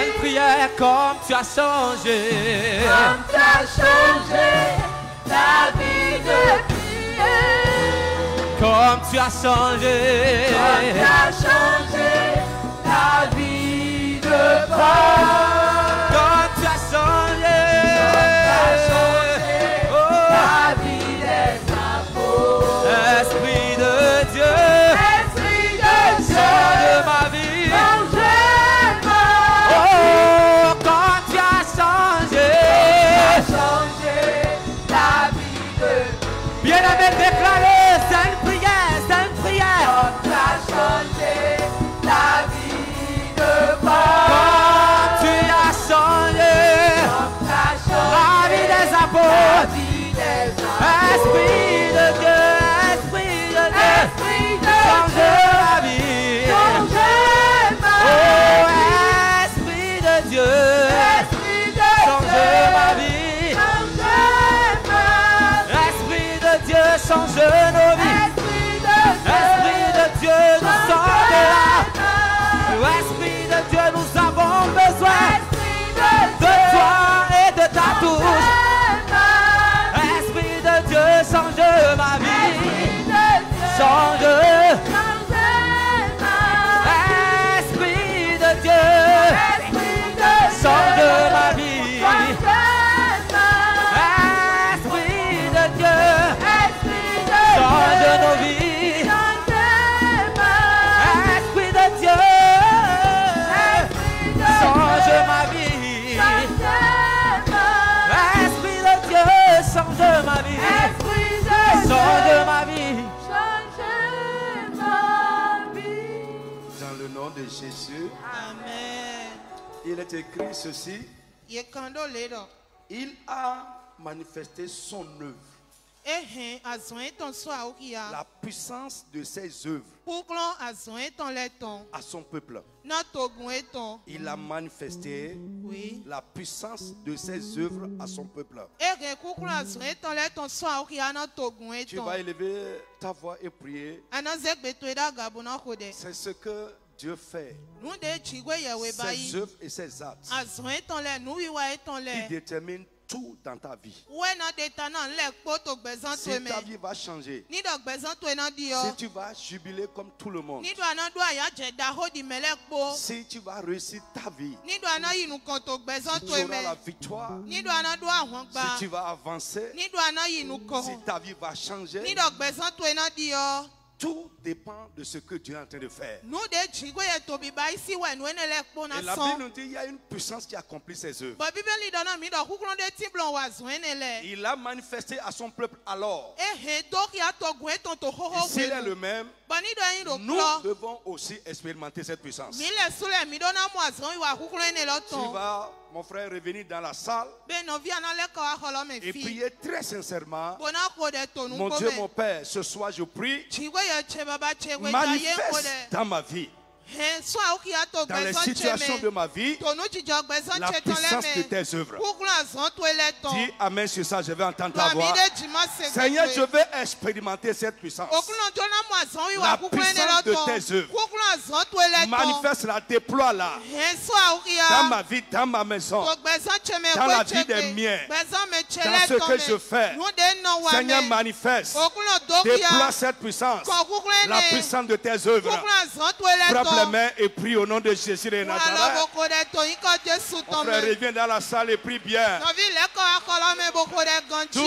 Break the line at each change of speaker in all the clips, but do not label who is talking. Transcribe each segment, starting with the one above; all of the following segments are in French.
Une prière comme tu as changé.
Comme tu as changé la vie de prière.
Comme tu as changé.
Comme tu as changé la vie de prière.
Comme tu as changé.
La vie des apôtres.
Esprit de Dieu.
Esprit de Dieu.
Change ma vie. Oh, quand tu as changé.
La vie de
Bien-aimé, déclaré, c'est une prière, c'est une prière.
quand tu as changé la vie de Paul.
Quand tu as changé
Quand tu as changé
la vie des
la
apôtres.
vie des apôtres.
Esprit de Dieu, Esprit de Dieu,
Esprit de
change
Dieu,
ma vie.
changez ma
Oh,
vie.
Esprit de Dieu,
Esprit de
change
Dieu,
ma vie.
changez ma vie.
Esprit de Dieu, change nos vies.
Esprit de Dieu,
Esprit de Dieu, nous sommes là.
changez
Esprit de Dieu, nous avons besoin
Esprit
de toi et de ta touche.
ma vie.
Esprit de Dieu, change ma vie. Change. Esprit de Dieu, change ma vie. Esprit de Dieu, change nos vies. Esprit de Dieu, change ma vie. Esprit de Dieu, change ma vie. Change ma vie.
Dans le nom de Jésus,
Amen.
il est écrit ceci.
Yekando ledo.
Il a manifesté son œuvre,
Azon ton soa okia.
la puissance de ses œuvres
Pouklon azon ton leton.
à son peuple.
Notogun eton.
Il a manifesté
Oui.
la puissance de ses œuvres à son peuple.
Ege kuklon azon ton leton soa okia notogun
Tu
eton.
vas élever ta voix et prier.
Anazek betueda gabuna kode.
C'est ce que Dieu fait.
Nude chigwe yewe
Ses
bayi.
œuvres et ses actes
Azon ton le nuiwa eton
qui
le.
déterminent tout dans ta vie.
Wena deta nan le poto gbezan
Si
tweme.
ta vie va changer,
Ni do gbezan twe nan dio.
si tu vas jubiler comme tout le monde,
Ni do anan do aya jeda hodi melek po.
si tu vas réussir ta vie,
Ni do anan yinu konto gbezan
si tu auras la
tweme.
victoire,
Ni do anan do ahon
si
gba.
tu vas avancer,
Ni do anan yinu ko.
si ta vie va changer,
Ni do gbezan twe nan dio.
tout dépend de ce que Dieu est en train de faire.
Nou de chigwe ye tobi ba isi we nou ene lek po na
Et la
son.
Bible nous dit qu'il y a une puissance qui accomplit ses œuvres.
Ba bibeli dona mi do kuklon de tiblon wa zo ene le.
Il a manifesté à son peuple alors.
To ki ato gwe ton to ho ho
S'il est
gwe.
le même,
Ba ni do yin do
nous
klo.
devons aussi expérimenter cette puissance.
Mi le sule mi dona mo azon wa kuklon ene lo
Tu
ton.
vas, mon frère, revenir dans la salle
Be no vi ana le ka wa holo me
et
fi.
prier très sincèrement.
Bona ko de to nu
Mon
ko
Dieu, mon
me.
Père, ce soir je prie,
Chigwe ye che baba che gwe ta ye ko
manifeste
de.
dans ma vie,
So a ki ato
dans les
gbezan
situations de
cheme.
ma vie,
To nu jijo gbezan
la
che ton
puissance de
le me.
tes œuvres.
Kuklon azon to le ton.
Dis Amen sur ça, je vais entendre ta
Ba mi
voix.
de jima se
Seigneur,
gwe.
je vais expérimenter cette puissance.
Okulon jona mo azon wi
La
wa kuklon ene
puissance
lo
de
ton.
tes œuvres.
Kuklon azon to le ton.
Manifeste-la, déploie-la
So a ukia.
dans ma vie, dans ma maison.
To gbezan cheme
Dans la
kwe
vie des
cheke.
miens.
Gbezan me
Dans
chele
ce
ton
que je fais.
Nou de no wa
Seigneur,
me.
manifeste.
Okulon dokia.
Déploie cette puissance.
Ko kuklon
La
ene.
puissance de tes œuvres.
Kuklon azon to le
Frappe les
ton.
mains et prie au nom de Jésus de
Wala
Nazareth.
boko de to yin ko Jesu
Mon
ton
frère,
me.
reviens dans la salle et prie bien.
No vi le ko akolo me boko de
Tout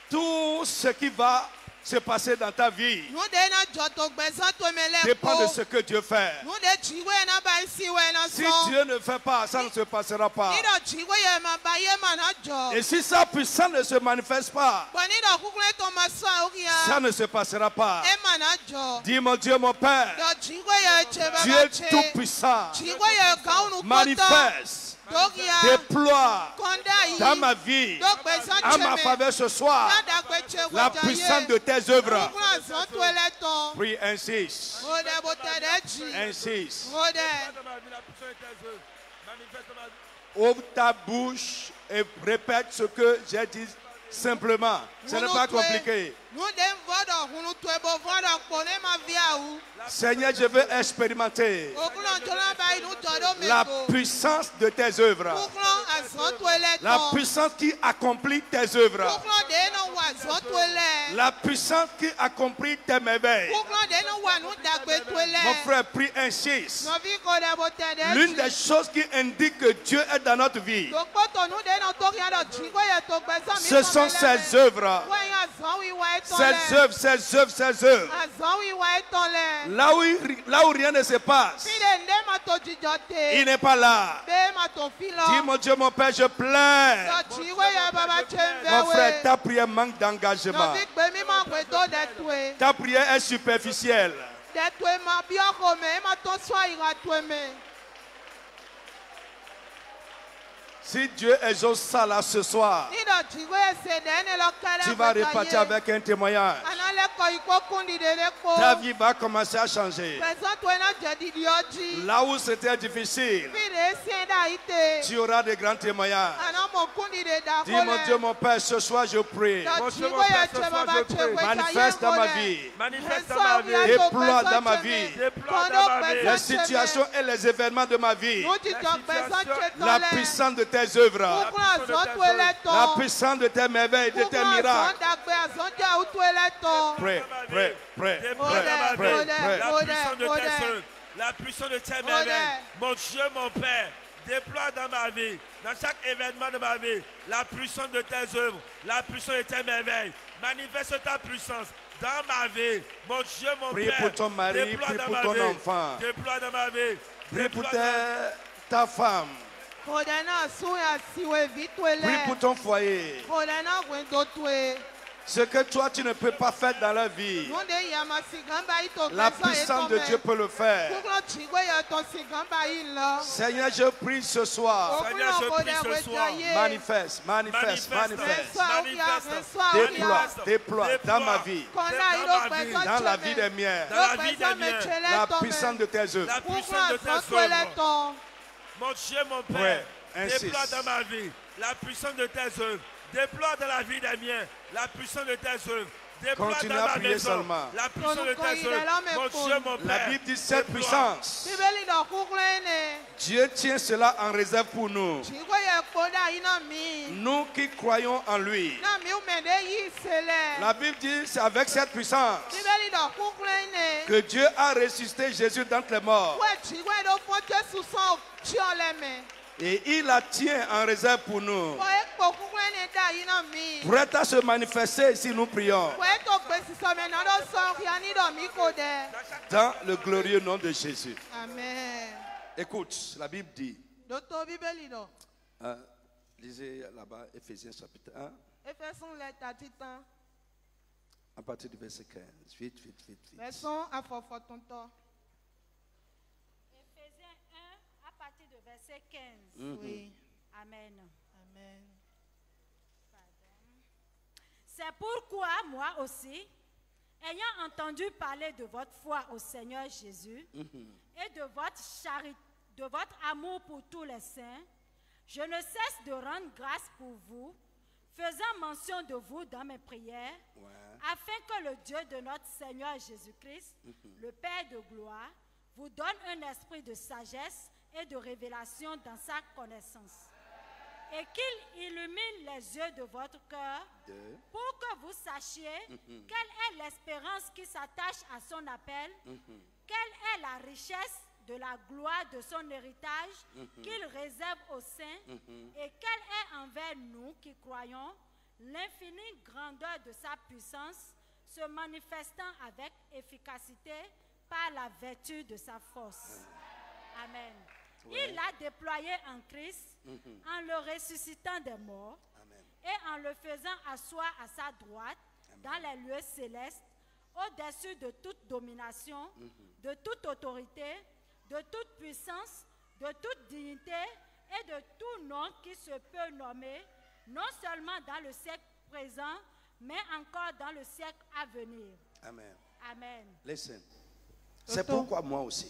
ganchi.
ce qui va se passer dans ta vie
Nou de na jo to gbezan to me le
dépend de
ko.
ce que Dieu fait.
Nou de chigwe na ba isi we na
Si
son.
Dieu ne fait pas, ça ne se passera pas.
Ni do chigwe ye ma ba ye ma na jo.
Et si sa puissance ne se manifeste pas,
Ba ni do kuklon to ma so a ukia.
ça ne se passera pas.
E ma na jo.
Dis mon Dieu, mon Père,
Do chigwe ye che
Dieu
baba
est
che.
tout puissant.
Chigwe ye kaunu kota.
Manifeste,
Dokia.
déploie
Konda yi.
dans ma vie,
Do gbezan
à ma
cheme.
faveur ce soir,
Nada gbe che
la
gwe
puissance de tes œuvres.
Kuklon azon to le ton.
Prie, insiste,
Ode bote de ji.
insiste.
Ode.
Ouvre ta bouche et répète ce que j'ai dit simplement. Ce n'est pas compliqué.
Nou de vodo hunu to ebo vodo kpone ma via u.
Seigneur, je veux expérimenter
Okulon jona ba inu
la puissance de tes œuvres. La puissance qui accomplit tes œuvres. La puissance qui accomplit tes merveilles. Mon frère, prie ainsi. L'une des choses qui indique que Dieu est dans notre vie, ce sont ses œuvres. Ses œuvres, ses œuvres, ses œuvres. Là où rien ne se passe, il n'est pas là. Dis, mon Dieu, mon Père, je pleure. Mon frère, ta prière manque d'engagement. Ta prière est superficielle. Si Dieu exauce ça là ce soir, tu vas repartir avec un témoignage. Ta vie va commencer à changer. Là où c'était difficile, tu auras de grands témoignages. Dis, mon Dieu, mon Père, ce soir je prie. Manifeste dans ma vie. Déploie dans ma vie. Les situations et les événements de ma vie. La puissance de tes œuvres. La puissance de tes merveilles, de tes miracles. Prie, prie, prie, prie.
La puissance de tes merveilles. Mon Dieu, mon Père, déploie dans ma vie, dans chaque événement de ma vie, la puissance de tes œuvres, la puissance de tes merveilles. Manifeste ta puissance dans ma vie. Mon Dieu, mon Père,
prie pour ton mari, prie pour ton enfant.
Déploie dans ma vie.
Prie pour ta femme. Prie pour ton foyer. Ce que toi tu ne peux pas faire dans la vie, la puissance de Dieu peut le faire. Seigneur, je prie ce soir.
Seigneur, je prie ce soir.
Manifeste, manifeste, manifeste. Déploie dans ma vie, dans la vie des miens, la puissance de tes œuvres.
La puissance de tes œuvres. Mon Dieu, mon Père, déploie dans ma vie la puissance de tes œuvres. Déploie dans la vie des miens la puissance de tes œuvres. Déploie
Continue
dans
à
ma
prier
maison
seulement.
la puissance de tes œuvres. Mon Dieu, mon Père.
La Bible dit cette puissance. Dieu tient cela en réserve pour nous. Nous qui croyons en lui. La Bible dit c'est avec cette puissance que Dieu a ressuscité Jésus d'entre les morts. Et il la tient en réserve pour nous. Prête à se manifester si nous prions. Dans le glorieux nom de Jésus.
Amen.
Écoute, la Bible dit. Lisez là-bas, Éphésiens chapitre 1. À partir du verset 15. Vite, vite, vite, vite.
Éphésiens 1 à partir du verset 15.
Oui.
Amen.
Amen.
C'est pourquoi moi aussi, ayant entendu parler de votre foi au Seigneur Jésus et de votre amour pour tous les saints, je ne cesse de rendre grâce pour vous, faisant mention de vous dans mes prières, afin que le Dieu de notre Seigneur Jésus-Christ, le Père de gloire, vous donne un esprit de sagesse et de révélation dans sa connaissance, et qu'il illumine les yeux de votre cœur pour que vous sachiez quelle est l'espérance qui s'attache à son appel, quelle est la richesse de la gloire de son héritage qu'il réserve aux saints, et quelle est envers nous qui croyons l'infinie grandeur de sa puissance, se manifestant avec efficacité par la vertu de sa force. Amen. Il l'a déployé en Christ en le ressuscitant des morts et en le faisant asseoir à sa droite dans les lieux célestes, au-dessus de toute domination, de toute autorité, de toute puissance, de toute dignité et de tout nom qui se peut nommer, non seulement dans le siècle présent, mais encore dans le siècle à venir.
Amen.
Amen.
Listen. C'est pourquoi moi aussi,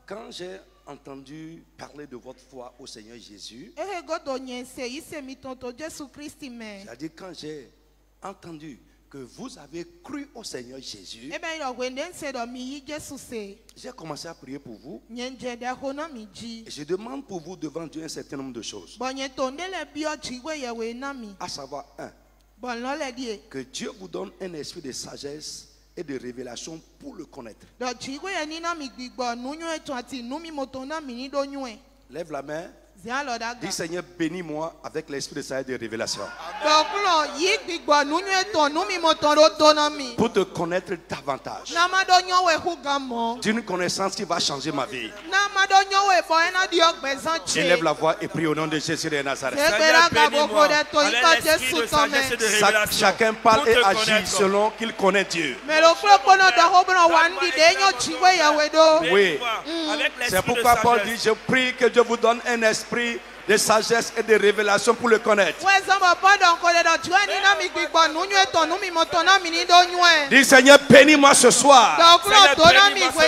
quand j'ai entendu parler de votre foi au Seigneur Jésus, j'ai dit quand j'ai entendu que vous avez cru au Seigneur Jésus, j'ai commencé à prier pour vous. Et je demande pour vous devant Dieu un certain nombre de choses. À savoir, que Dieu vous donne un esprit de sagesse et de révélation pour le connaître. Lève la main. Dis Seigneur, bénis-moi avec l'esprit de sagesse et de révélation. Pour te connaître davantage. D'une connaissance qui va changer ma vie. Élève la voix et prie au nom de Jésus de Nazareth.
Seigneur, bénis-moi avec l'esprit de sagesse et de révélation.
Chacun parle et agit selon qu'il connaît Dieu. Oui. C'est pourquoi Paul dit, je prie que Dieu vous donne un esprit de sagesse et de révélation pour le connaître. Dis Seigneur, bénis-moi ce soir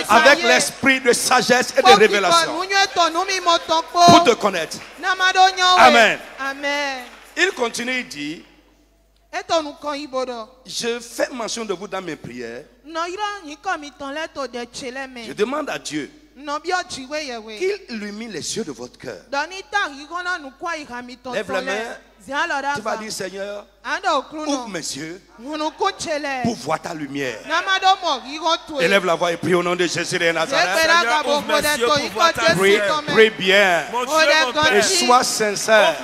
avec l'esprit de sagesse et de révélation pour te connaître. Amen. Il continue, il dit, je fais mention de vous dans mes prières. Je demande à Dieu qu'il illumine les yeux de votre cœur. Lève la main. Tu vas dire, Seigneur, ouvre mes yeux pour voir ta lumière. Élève la voix et prie au nom de Jésus de Nazareth.
Seigneur, ouvre mes yeux pour voir ta lumière.
Prie bien et sois sincère.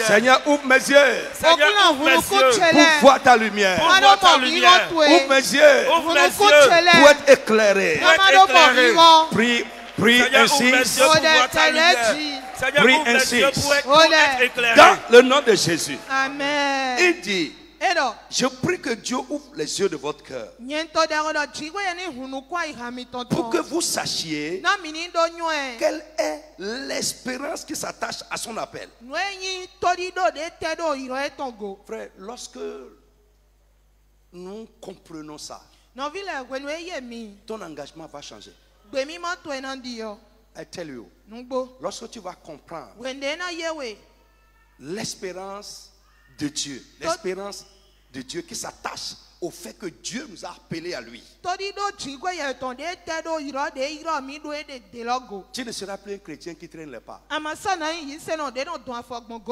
Seigneur, ouvre mes yeux pour voir ta lumière. Ouvre mes yeux pour être éclairé. Prie ainsi. Prie ainsi. Dans le nom de Jésus.
Amen.
Il dit, je prie que Dieu ouvre les yeux de votre cœur pour que vous sachiez quelle est l'espérance qui s'attache à son appel. Frère, lorsque nous comprenons ça, ton engagement va changer. I tell you, lorsque tu vas comprendre l'espérance de Dieu, l'espérance de Dieu qui s'attache au fait que Dieu nous a appelés à lui. Tu ne seras plus un chrétien qui traîne les pas.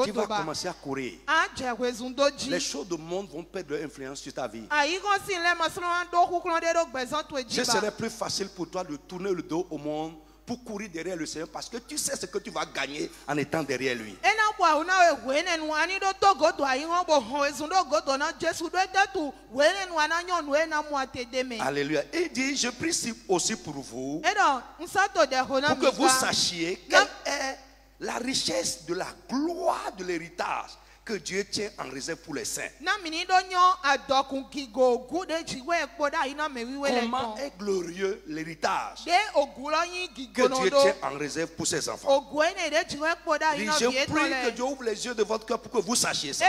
Tu vas commencer à courir. Les choses du monde vont perdre leur influence sur ta vie. Ce serait plus facile pour toi de tourner le dos au monde pour courir derrière le Seigneur parce que tu sais ce que tu vas gagner en étant derrière lui. Alléluia. Il dit, je prie aussi pour vous, pour que vous sachiez quelle est la richesse de la gloire de l'héritage que Dieu tient en réserve pour les saints. Comment est glorieux l'héritage que Dieu tient en réserve pour ses enfants. Je prie que Dieu ouvre les yeux de votre cœur pour que vous sachiez ça.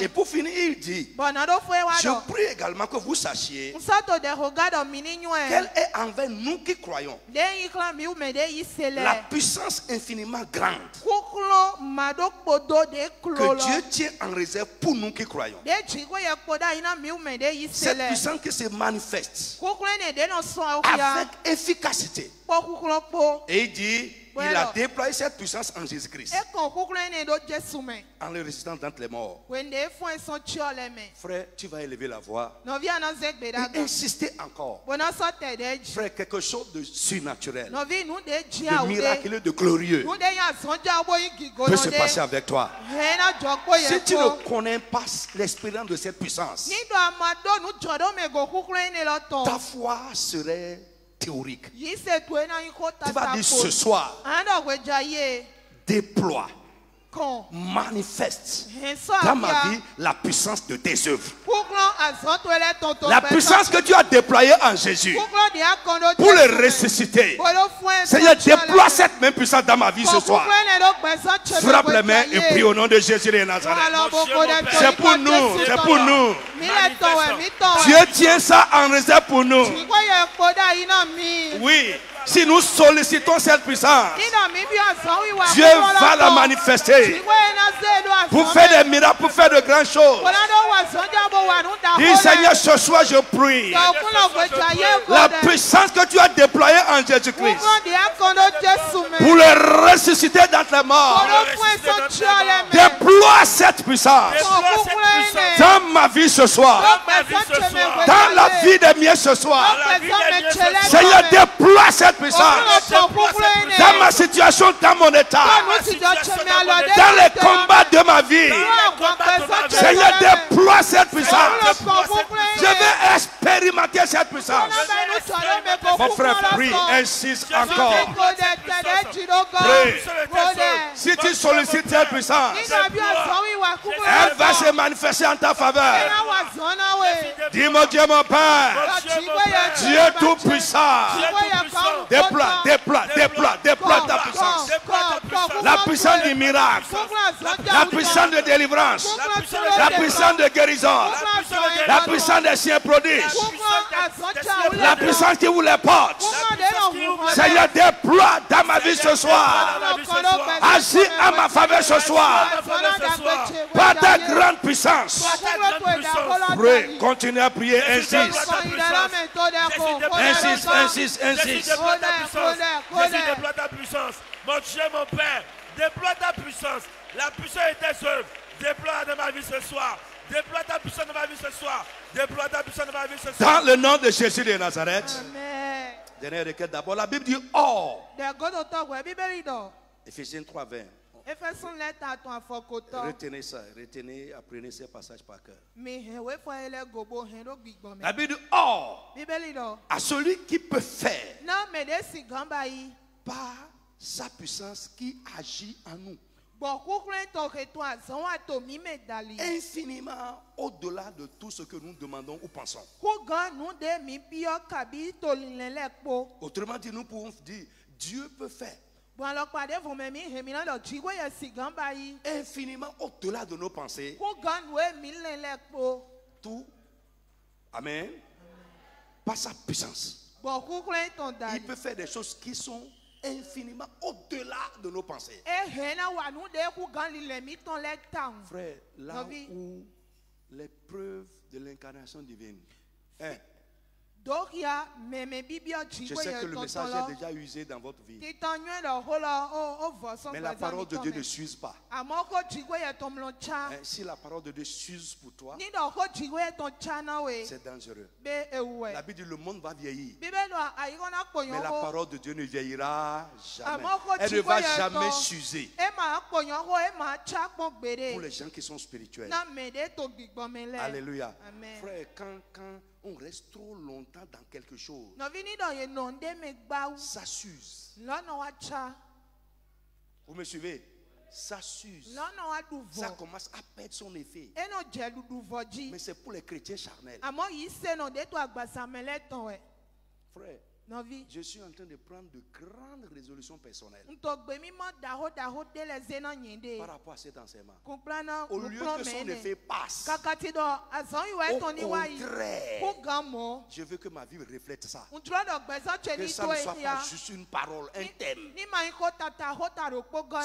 Et pour finir, il dit, je prie également que vous sachiez quelle est envers nous qui croyons la puissance infiniment grande que Dieu tient en réserve pour nous qui croyons. Cette puissance qui se manifeste avec efficacité. Et il dit, il a déployé cette puissance en Jésus-Christ en le ressuscitant d'entre les morts. Frère, tu vas élever la voix et insister encore. Frère, quelque chose de surnaturel, de miraculeux, de glorieux peut se passer avec toi. Si tu ne connais pas l'espérance de cette puissance, ta foi serait théorique. Tu vas dire ce soir, déploie, manifeste dans ma vie la puissance de tes œuvres. La puissance que tu as déployée en Jésus pour le ressusciter. Seigneur, déploie cette même puissance dans ma vie ce soir. Frappe les mains et prie au nom de Jésus de Nazareth. C'est pour nous, c'est pour nous. Dieu tient ça en réserve pour nous. Oui. Si nous sollicitons cette puissance, Dieu va la manifester. Pour faire des miracles, pour faire de grandes choses. Dis Seigneur, ce soir je prie. La puissance que tu as déployée en Jésus-Christ. Pour le ressusciter d'entre les morts. Déploie cette puissance. Dans ma vie ce soir. Dans la vie des miens ce soir. Seigneur, déploie cette puissance. Dans ma situation, dans mon état. Dans les combats de ma vie. Seigneur, déploie cette puissance. Je vais expérimenter cette puissance. Mon frère, prie, insiste encore. Prie. Si tu sollicites cette puissance, elle va se manifester en ta faveur. Dis-moi Dieu mon Père, Dieu tout-puissant, déploie ta puissance. La puissance du miracle, la puissance de délivrance, la puissance de guérison, la puissance des signes prodiges, la puissance qui vous les porte. Seigneur, déploie dans ma vie ce soir. Agis à ma faveur ce soir. Par ta grande puissance. Prie, continue à prier, insiste. Insiste.
Jésus, déploie ta puissance. Mon Dieu, mon Père, déploie ta puissance. La puissance est tes œuvres. Déploie dans ma vie ce soir. Déploie ta puissance dans ma vie ce soir. Déploie ta puissance dans ma vie ce soir.
Dans le nom de Jésus de Nazareth. Dernière requête d'abord. La Bible dit or. Éphésiens 3, 20. Retenez ça, apprenez ces passages par cœur. La Bible dit or à celui qui peut faire par sa puissance qui agit en nous. Infiniment au-delà de tout ce que nous demandons ou pensons. Autrement dit, nous pouvons dire Dieu peut faire infiniment au-delà de nos pensées. Tout. Amen. Par sa puissance. Il peut faire des choses qui sont infiniment au-delà de nos pensées. Frère, là où les preuves de l'incarnation divine. Je sais que le message est déjà usé dans votre vie. Mais la parole de Dieu ne s'use pas. Si la parole de Dieu s'use pour toi, c'est dangereux. La Bible dit le monde va vieillir. Mais la parole de Dieu ne vieillira jamais. Elle ne va jamais s'user. Pour les gens qui sont spirituels. Alléluia. Frère, quand on reste trop longtemps dans quelque chose, ça s'use. Vous me suivez? Ça s'use. Ça commence à perdre son effet. Mais c'est pour les chrétiens charnels. Frère, je suis en train de prendre de grandes résolutions personnelles par rapport à cet enseignement. Au lieu que son effet passe, au contraire, je veux que ma vie reflète ça. Que ça ne soit pas juste une parole, un thème.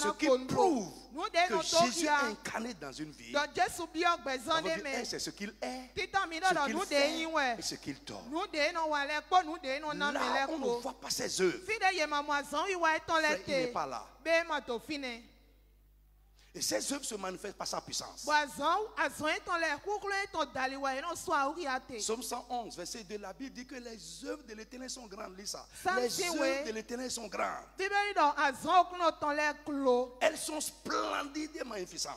Ce qui prouve que Jésus est incarné dans une vie. C'est ce qu'il est, ce qu'il fait et ce qu'il donne. Là, on ne voit pas ses œuvres. Il n'est pas là. Et ces œuvres se manifestent par sa puissance. Psaume 111, verset 2, la Bible dit que les œuvres de l'Éternel sont grandes. Lis ça. Les œuvres de l'Éternel sont grandes. Elles sont splendides et magnifiques.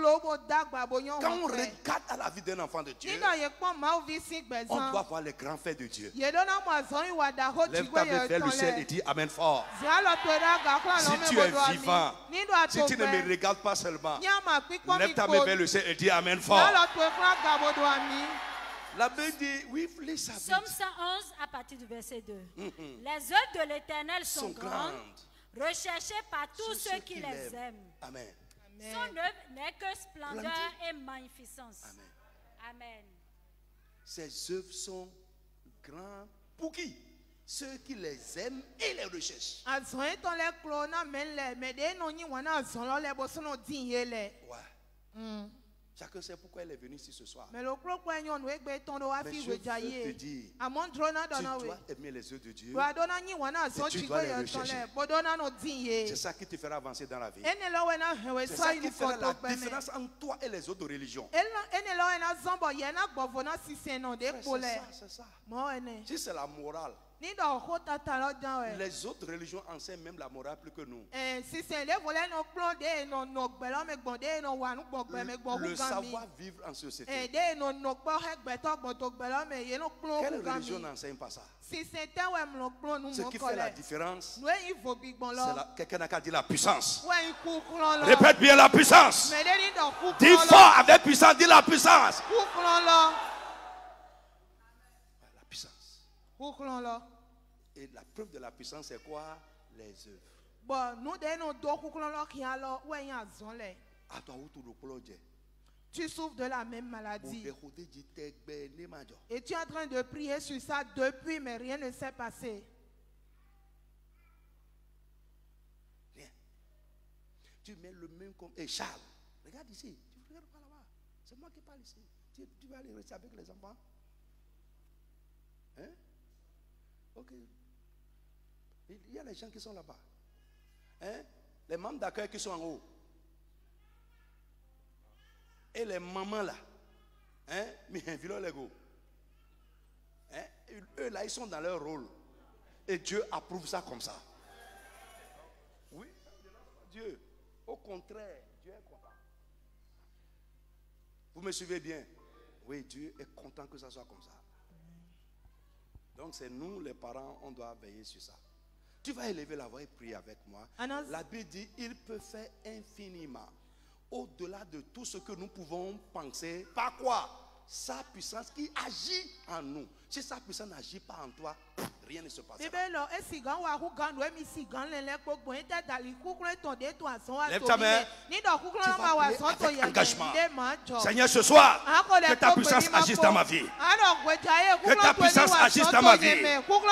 Quand on regarde à la vie d'un enfant de Dieu, on doit voir les grands faits de Dieu. Lève ta main vers le ciel et dis Amen fort. Si tu es vivant, si tu ne me regardes pas seulement, lève ta main vers le ciel et dis Amen fort. La Bible dit, oui,
Psaume 111 à partir du verset 2. Les œuvres de l'Éternel sont grandes, recherchées par tous ceux qui les aiment.
Amen.
Son œuvre n'est que splendeur et magnificence.
Amen. Ces œuvres sont grandes. Pour qui? ceux qui les aiment et les recherchent. Ouais. Chacun sait pourquoi elle est venue ici ce soir. Mais je veux te dire, tu dois aimer les œuvres de Dieu et tu dois les rechercher. C'est ça qui te fera avancer dans la vie. C'est ça qui fera la différence entre toi et les autres religions. C'est ça. Si c'est la morale, les autres religions enseignent même la morale plus que nous. Le savoir-vivre en société. Quelle religion n'enseigne pas ça? Ce qui fait la différence, c'est quelqu'un a dit la puissance. Répète bien la puissance. Dis fort avec puissance, dis la puissance. La puissance. Et la preuve de la puissance, c'est quoi? Les œuvres.
Tu souffres de la même maladie. Et tu es en train de prier sur ça depuis, mais rien ne s'est passé.
Rien. Tu mets le même comme... Et Charles, regarde ici. Tu ne regardes pas là-bas. C'est moi qui parle ici. Tu vas aller rester avec les enfants. Hein? Ok. Il y a les gens qui sont là-bas. Hein? Les membres d'accueil qui sont en haut. Et les mamans là. Hein? Mais les go. Hein? Eux là, ils sont dans leur rôle. Et Dieu approuve ça comme ça. Oui, Dieu. Au contraire, Dieu est content. Vous me suivez bien? Oui, Dieu est content que ça soit comme ça. Donc c'est nous les parents, on doit veiller sur ça. Tu vas élever la voix et prier avec moi. La Bible dit, il peut faire infiniment, au-delà de tout ce que nous pouvons penser. Par quoi? Sa puissance qui agit en nous. Si sa puissance n'agit pas en toi, rien ne se passera. Lève ta main. Tu vas prier avec engagement. Seigneur, ce soir, que ta puissance agisse dans ma vie. Que ta puissance agisse dans ma vie. Pour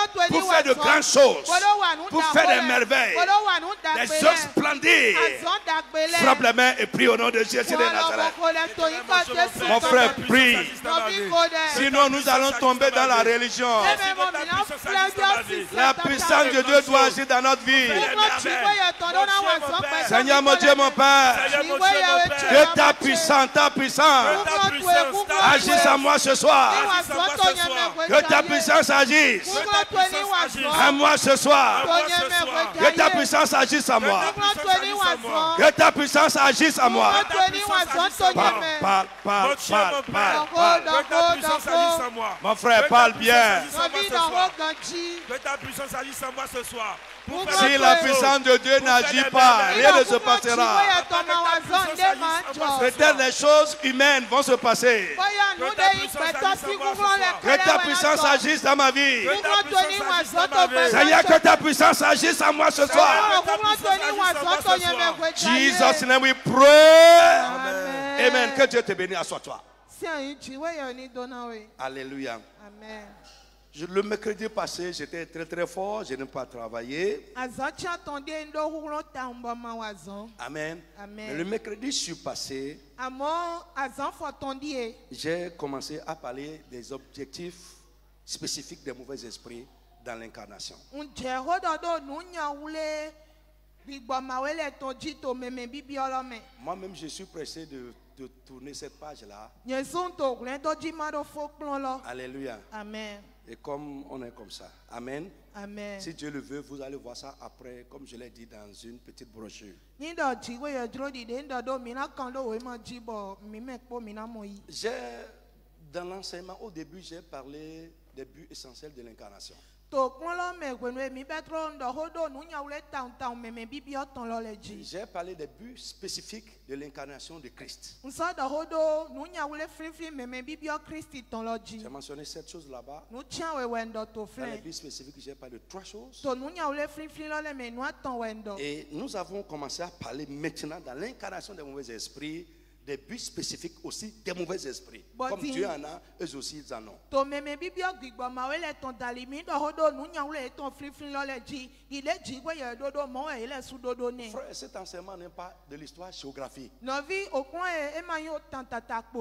faire de grandes choses. Pour faire des merveilles. Des œuvres splendides. Frappe les mains et prie au nom de Jésus de Nazareth. Mon frère, prie. Sinon, nous allons tomber dans la religion. La puissance de Dieu doit agir dans notre vie. Seigneur mon Dieu, mon Père, que ta puissance agisse à moi ce soir. Que ta puissance agisse à moi ce soir. Que ta puissance agisse à moi. Que ta puissance agisse à moi. Parle. Mon frère, parle bien.
Que ta puissance agisse en moi ce soir.
Si la puissance de Dieu n'agit pas, rien ne se passera. Peut-être les choses humaines vont se passer. Que ta puissance agisse dans ma vie. Seigneur, que ta puissance agisse en moi ce soir. Jesus' name we pray. Amen. Que Dieu te bénisse. Assois-toi. Alléluia.
Amen.
Le mercredi passé, j'étais très fort, je n'ai pas travaillé. Amen. Mais le mercredi passé, j'ai commencé à parler des objectifs spécifiques des mauvais esprits dans l'incarnation. Moi-même, je suis pressé de tourner cette page-là. Alléluia.
Amen.
Et comme on est comme ça. Amen.
Amen.
Si Dieu le veut, vous allez voir ça après, comme je l'ai dit dans une petite brochure. Dans l'enseignement, au début, j'ai parlé des buts essentiels de l'incarnation. J'ai parlé des buts spécifiques de l'incarnation de Christ. J'ai mentionné 7 choses là-bas. Dans les buts spécifiques, j'ai parlé de 3 choses. Et nous avons commencé à parler maintenant dans l'incarnation des mauvais esprits des buts spécifiques aussi des mauvais esprits. Comme Dieu en a, eux aussi ils en ont. Frère, cet enseignement n'est pas de l'histoire géographique. Le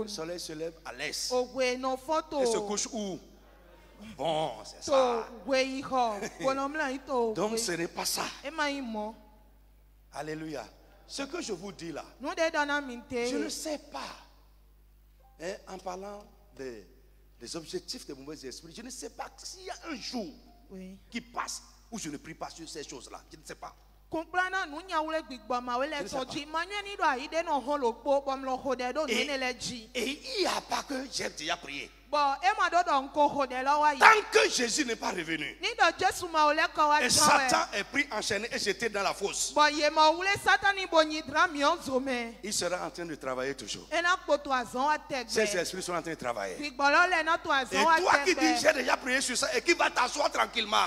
soleil se lève à l'est. Et se couche où? Bon, c'est ça. Donc ce n'est pas ça. Alléluia. Ce que je vous dis là, je ne sais pas, hein, en parlant des objectifs des mauvais esprits, je ne sais pas s'il y a un jour qui passe où je ne prie pas sur ces choses-là. Je ne sais pas. Et il n'y a pas que j'ai déjà prié. Tant que Jésus n'est pas revenu, et Satan est pris, enchaîné et jeté dans la fosse, il sera en train de travailler toujours. Ces esprits sont en train de travailler. Et toi qui dis j'ai déjà prié sur ça et qui va t'asseoir tranquillement,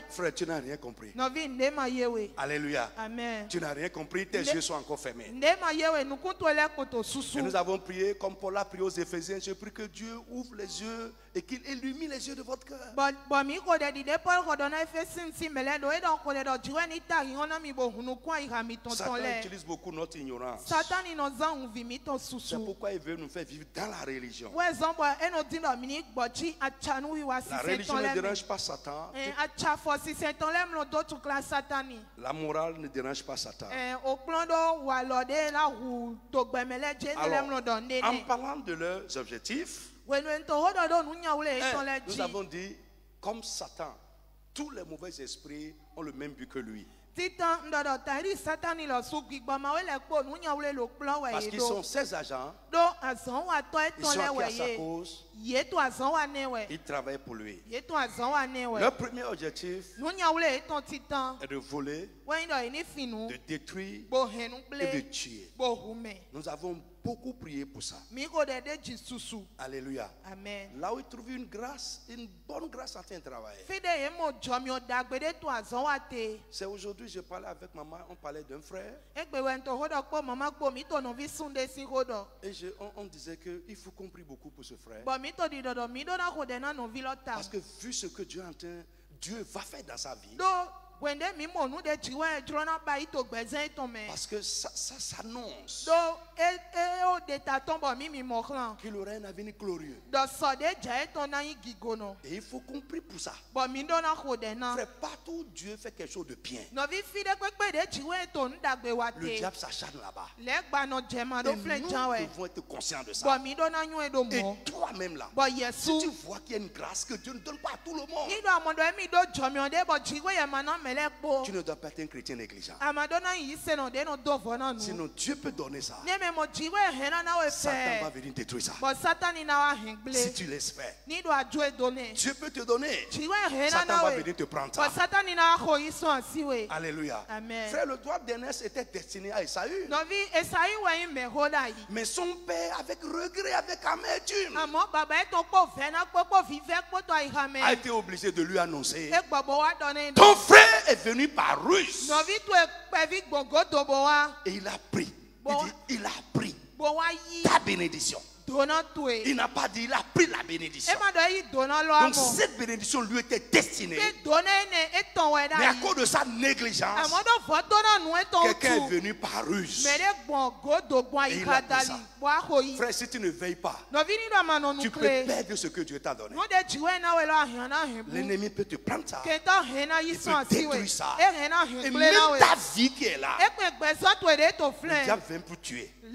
frère, tu n'as rien compris. Alléluia. Amen. Tu n'as rien compris, tes yeux sont encore fermés. Et nous avons prié comme Paul a prié aux Éphésiens. Je prie que Dieu ouvre les yeux et qu'il illumine les yeux de votre cœur. Satan utilise beaucoup notre ignorance. C'est pourquoi il veut nous faire vivre dans la religion. La religion ne dérange pas Satan. La morale ne dérange pas Satan. Alors, en parlant de leurs objectifs, nous avons dit, comme Satan, tous les mauvais esprits ont le même but que lui. Parce qu'ils sont ses agents, ils sont acquis à sa cause, ils travaillent pour lui. Leur premier objectif est de voler, de détruire et de tuer. Nous avons beaucoup prié pour ça. Alléluia. Amen. Là où il trouve une grâce, une bonne grâce en train de travailler. C'est aujourd'hui, je parlais avec maman, on parlait d'un frère. Et on disait qu'il faut qu'on prie beaucoup pour ce frère. Parce que vu ce que Dieu va faire dans sa vie. Parce que ça s'annonce qu'il aura un avenir glorieux. Et il faut qu'on prie pour ça. Frère, partout où Dieu fait quelque chose de bien, le diable s'acharne là-bas. Et nous devons être conscients de ça. Et toi-même là, si tu vois qu'il y a une grâce que Dieu ne donne pas à tout le monde, tu ne dois pas être un chrétien négligent. Sinon Dieu peut donner ça. Satan va venir détruire ça. Si tu laisses faire, Dieu peut te donner. Satan va venir te prendre ça. Alléluia. Amen. Frère, le droit d'aînesse était destiné à Esaü. Mais son père, avec regret, avec amertume, a été obligé de lui annoncer: ton frère est venu par ruse. Et il a pris. Il a pris ta bénédiction. Il n'a pas dit, il a pris la bénédiction. Donc cette bénédiction lui était destinée. Mais à cause de sa négligence, quelqu'un est venu par ruse. Et il a pris ça. Frère, si tu ne veilles pas, tu peux perdre ce que Dieu t'a donné. L'ennemi peut te prendre ça. Il peut détruire ça. Et même ta vie qui est là, le diable vient pour tuer. Il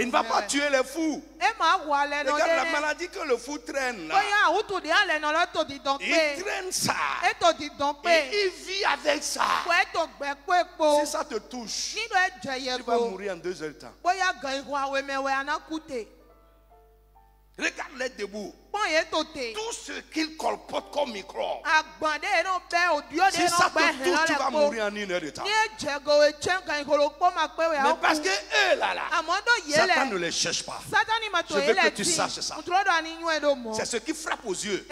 ne va pas tuer les fous. Regarde la maladie que le fou traîne là. Il traîne ça. Et il vit avec ça. Si ça te touche, tu vas mourir en 2 heures de temps. Regarde-les debout. Tout ce qu'ils colportent comme microbe, si ça te touche, tu vas mourir en 1 heure de temps. Mais parce que eux là, Satan ne les cherche pas. Je veux que tu saches ça. C'est ce qui frappe aux yeux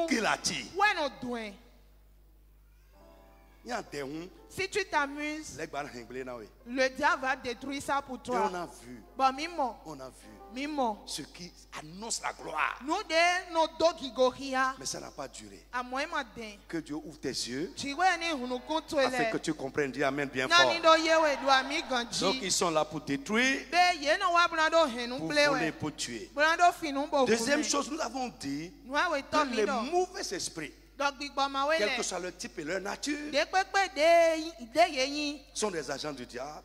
qu'il attire.
Si tu t'amuses, le diable va détruire ça pour toi.
On a vu
Mimo.
ce qui annonce la gloire. Mais ça n'a pas duré. Que Dieu ouvre tes yeux afin que tu comprennes. Dis Amen bien fort. Donc ils sont là pour détruire, pour voler, pour tuer. Deuxième chose, nous avons dit que les mauvais esprits, quel que soit leur type et leur nature, sont des agents du diable.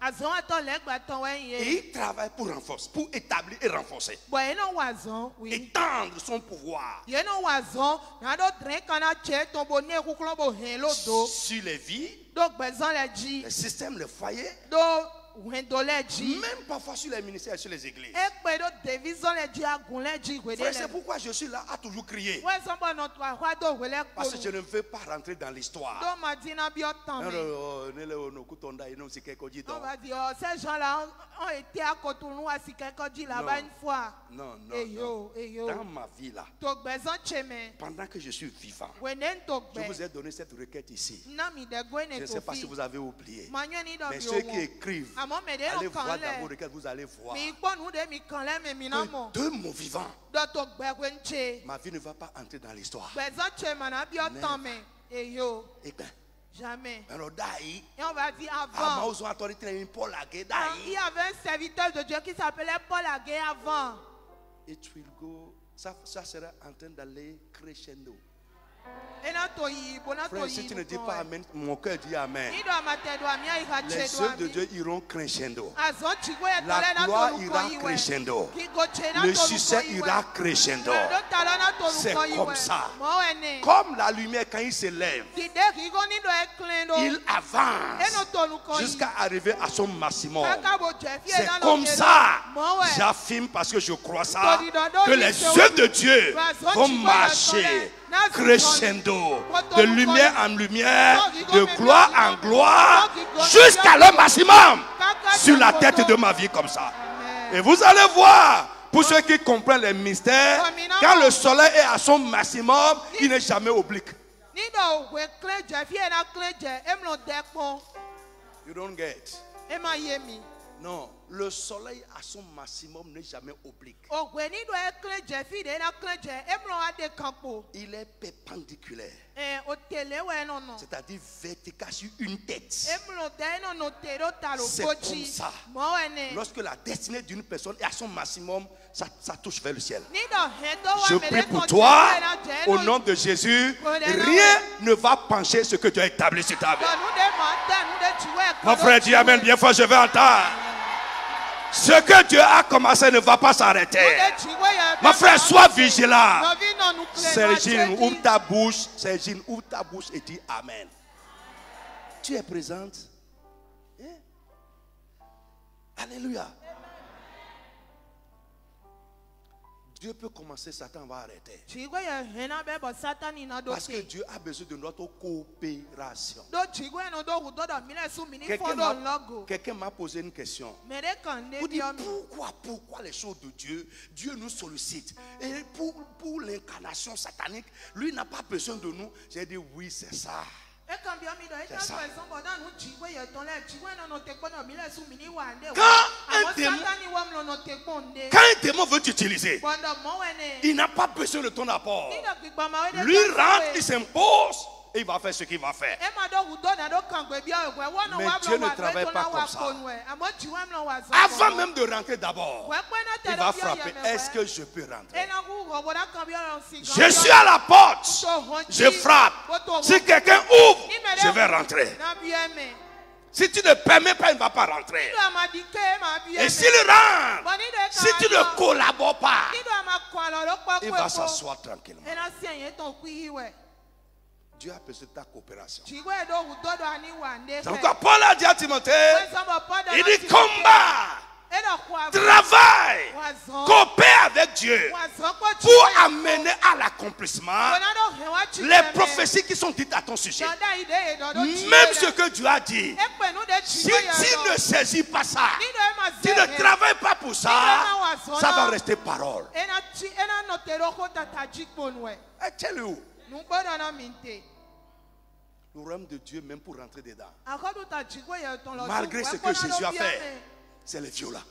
Et ils travaillent pour renforcer, pour établir et renforcer. Étendre son pouvoir sur les vies, les systèmes, les foyers, même parfois sur les ministères et sur les églises. C'est pourquoi je suis là à toujours crier. Parce que je ne veux pas rentrer dans l'histoire.
Ces gens-là ont été à Cotonou à Sikekodi là-bas une fois.
Non. Dans ma vie là, pendant que je suis vivant, je vous ai donné cette requête ici. Je ne sais pas si vous avez oublié. Mais ceux qui écrivent, allez voir dans vos requêtes, vous allez voir que de mon vivant, ma vie ne va pas entrer dans l'histoire.
Jamais.
Et
on va dire avant. Il y avait un serviteur de Dieu qui s'appelait Paul Aguet avant.
It will go, ça sera en train d'aller crescendo. Frère, si tu ne dis pas Amen, mon cœur dit Amen. Les œuvres de Dieu iront crescendo. La gloire ira crescendo. Le succès ira crescendo. C'est comme ça. Comme la lumière quand il se lève, il avance jusqu'à arriver à son maximum. C'est comme ça. J'affirme parce que je crois ça, que les œuvres de Dieu vont marcher crescendo, de lumière en lumière, de gloire en gloire, jusqu'à le maximum sur la tête de ma vie comme ça. Et vous allez voir, pour ceux qui comprennent les mystères, quand le soleil est à son maximum, il n'est jamais oblique. You don't get. Non, le soleil à son maximum n'est jamais oblique. Il est perpendiculaire. C'est-à-dire vertical sur une tête. C'est comme ça. Lorsque la destinée d'une personne est à son maximum, ça touche vers le ciel. Je prie pour toi, au nom de Jésus, rien ne va pencher ce que tu as établi sur ta vie. Mon frère dit Amen bien fort, je vais entendre. Ce que Dieu a commencé ne va pas s'arrêter. Mon frère, sois vigilant. Sergine, ouvre ta bouche. Sergine, ouvre ta bouche et dis Amen. Tu es présente. Alléluia. Dieu peut commencer, Satan va arrêter. Parce que Dieu a besoin de notre coopération. Quelqu'un m'a posé une question. Vous dites pourquoi les choses de Dieu, Dieu nous sollicite. Et pour l'incarnation satanique, lui n'a pas besoin de nous. J'ai dit oui, c'est ça. Quand un démon veut t'utiliser, il n'a pas besoin de ton apport. Lui rentre, il s'impose et il va faire ce qu'il va faire. Mais Dieu ne travaille pas comme ça. Avant même de rentrer d'abord, il va frapper. Est-ce que je peux rentrer? Je suis à la porte. Je frappe. Si quelqu'un ouvre, je vais rentrer. Si tu ne permets pas, il ne va pas rentrer. Et s'il rentre, si tu ne collabores pas, il va s'asseoir tranquillement. Dieu a besoin de ta coopération. C'est pourquoi Paul a dit à Timothée, il dit combat, travaille, coopère avec Dieu pour amener à l'accomplissement les prophéties qui sont dites à ton sujet. Même ce que Dieu a dit, si tu ne saisis pas ça, tu ne travailles pas pour ça, ça va rester parole. I tell you. le royaume de Dieu, même pour rentrer dedans, malgré ce que Jésus a fait, c'est les violents.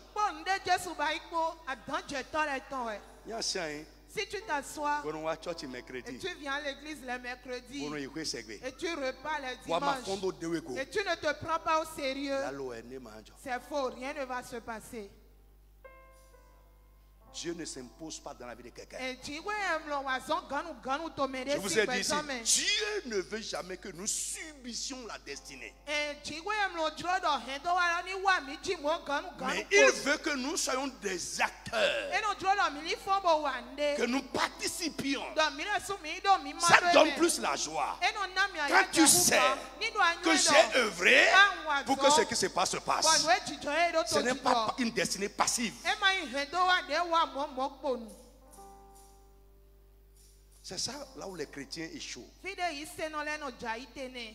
Si tu t'assois et tu viens à l'église les mercredis et tu repars les dimanches et tu ne te prends pas au sérieux, c'est faux, rien ne va se passer.
Dieu ne s'impose pas dans la vie de quelqu'un.
Je vous ai dit ici,
Dieu ne veut jamais que nous subissions la destinée. Mais il veut que nous soyons des acteurs, que nous participions. Ça donne plus la joie. Quand tu sais que j'ai œuvré pour que ce qui se passe se passe. Ce n'est pas une destinée passive. C'est ça là où les chrétiens échouent.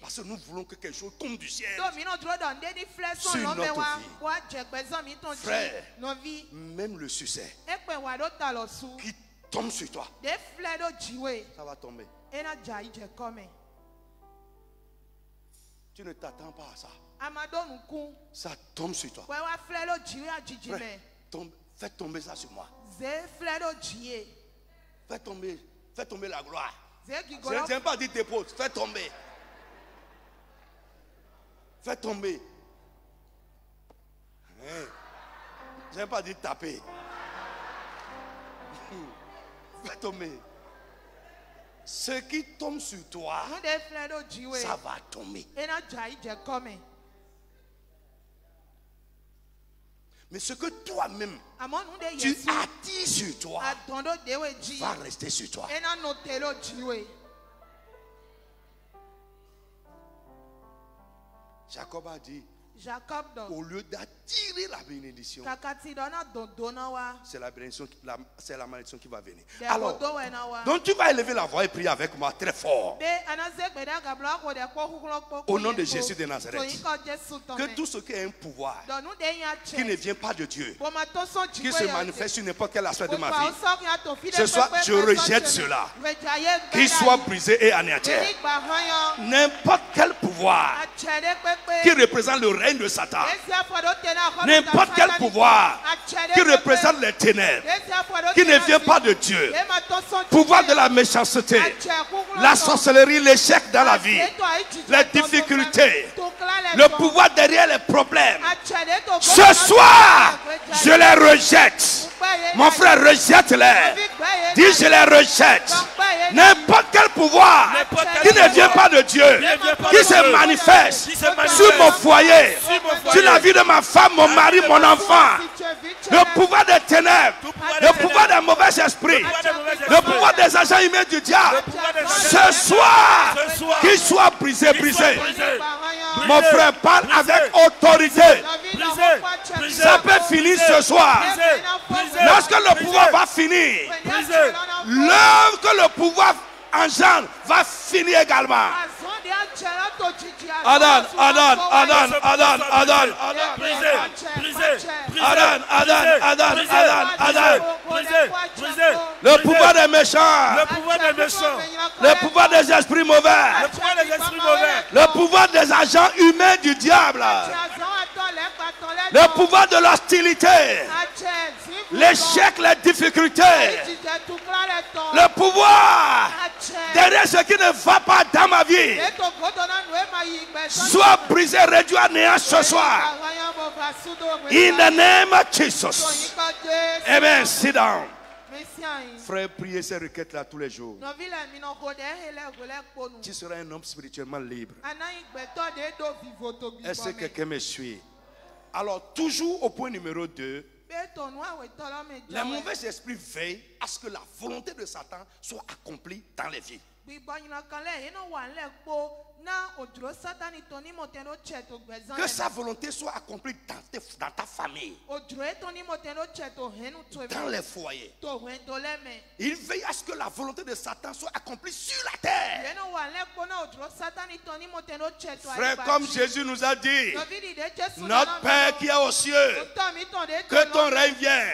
Parce que nous voulons que quelque chose tombe du ciel sur notre vie. Frère, même le succès qui tombe sur toi, ça va tomber. Tu ne t'attends pas à ça. Ça tombe sur toi. Frère, fais tomber ça sur moi. Fais tomber la gloire. Je n'aime pas dire dépose. Fais tomber. Fais tomber. Je n'aime pas dire taper. Fais tomber. Ce qui tombe sur toi, ça va tomber. Mais ce que toi-même tu attires sur toi va rester sur toi. Jacob a dit, au lieu d'attirer la bénédiction, c'est la malédiction qui va venir. Alors, donc tu vas élever la voix et prier avec moi très fort. Au nom de Jésus de Nazareth, que tout ce qui est un pouvoir qui ne vient pas de Dieu, qui se manifeste sur n'importe quel aspect de ma vie, ce soir je rejette cela, qu'il soit brisé et anéanti. N'importe quel pouvoir qui représente le règne de Satan, n'importe quel pouvoir qui représente les ténèbres, qui ne vient pas de Dieu, pouvoir de la méchanceté, la sorcellerie, l'échec dans la vie, les difficultés, le pouvoir derrière les problèmes, ce soir je les rejette. Mon frère, rejette-les. Dis, je les rejette. N'importe quel pouvoir qui ne vient pas de Dieu, qui se manifeste sur mon foyer, sur la vie de ma femme, mon mari, mon enfant, le pouvoir des ténèbres, le pouvoir des mauvais esprits, le pouvoir des agents humains du diable, ce soir, qu'il soit brisé, brisé. Mon frère, parle avec autorité. Ça peut finir ce soir. Lorsque le pouvoir va finir, l'œuvre que le pouvoir engendre va finir également. Adan. Le pouvoir des méchants, le pouvoir des esprits mauvais, le pouvoir des agents humains du diable, le pouvoir de l'hostilité, l'échec, les difficultés, le pouvoir derrière ce qui ne va pas dans ma vie, soit brisé, réduit à néant ce soir. In the name of Jesus. Amen. Sit down. Frère, priez ces requêtes-là tous les jours. Tu seras un homme spirituellement libre. Est-ce que quelqu'un me suit? Alors, toujours au point numéro 2, les mauvais esprits veillent à ce que la volonté de Satan soit accomplie dans les vies. Que sa volonté soit accomplie dans ta famille, dans les foyers. Il veille à ce que la volonté de Satan soit accomplie sur la terre. Frère, comme Jésus nous a dit, notre Père qui est aux cieux, que ton règne vienne.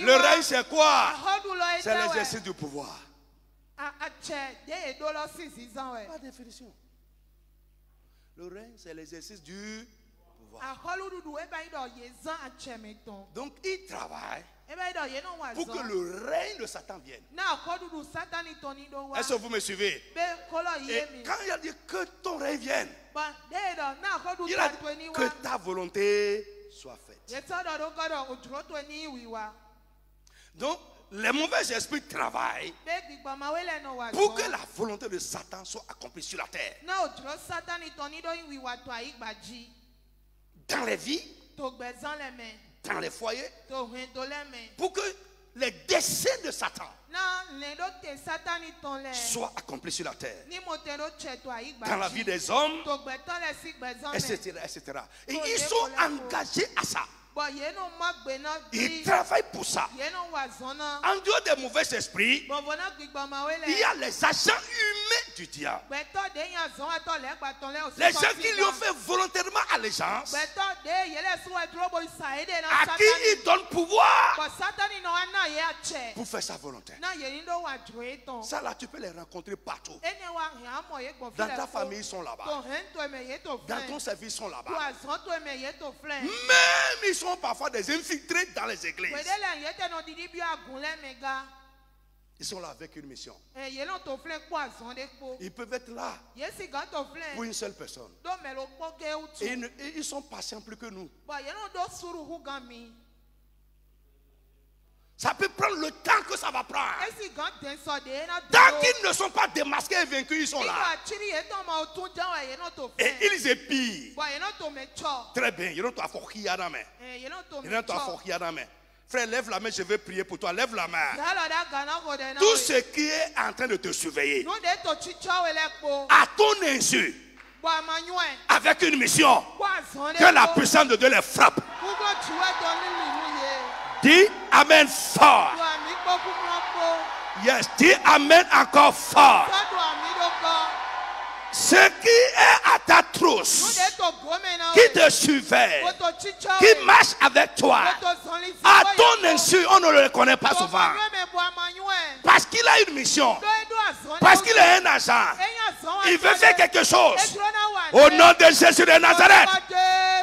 Le règne c'est quoi? C'est l'exercice du pouvoir. Pas de définition. Le règne, c'est l'exercice du pouvoir. Donc, il travaille pour que le règne de Satan vienne. Est-ce que vous me suivez? Et quand il a dit que ton règne vienne, il a dit que ta volonté soit faite. Donc, les mauvais esprits travaillent pour que la volonté de Satan soit accomplie sur la terre. Dans les vies, dans les foyers, pour que les desseins de Satan soient accomplis sur la terre. Dans la vie des hommes, etc., etc. Et ils sont engagés à ça. Ils travaillent pour ça. En dehors des mauvais esprits, il y a les agents humains du diable. Les gens qui lui ont fait volontairement allégeance, à qui il donne pouvoir pour faire sa volonté. Ça là, tu peux les rencontrer partout. Dans ta famille, ils sont là-bas. Dans ton service, ils sont là-bas. Même ils sont parfois des infiltrés dans les églises. Ils sont là avec une mission. Ils peuvent être là pour une seule personne. Et ils sont patients plus que nous. Ça peut prendre le temps que ça va prendre. Tant qu'ils ne sont pas démasqués et vaincus, ils sont là. Et ils épient. Très bien. Frère, lève la main, je vais prier pour toi. Lève la main. Tout ce qui est en train de te surveiller, à ton insu, avec une mission, que la puissance de Dieu les frappe. Dis Amen fort. Yes, dis Amen encore fort. Ce qui est à ta trousse, qui te surveille, qui marche avec toi, à ton insu, on ne le reconnaît pas souvent. Parce qu'il a une mission, parce qu'il est un agent, il veut faire quelque chose. Au nom de Jésus de Nazareth,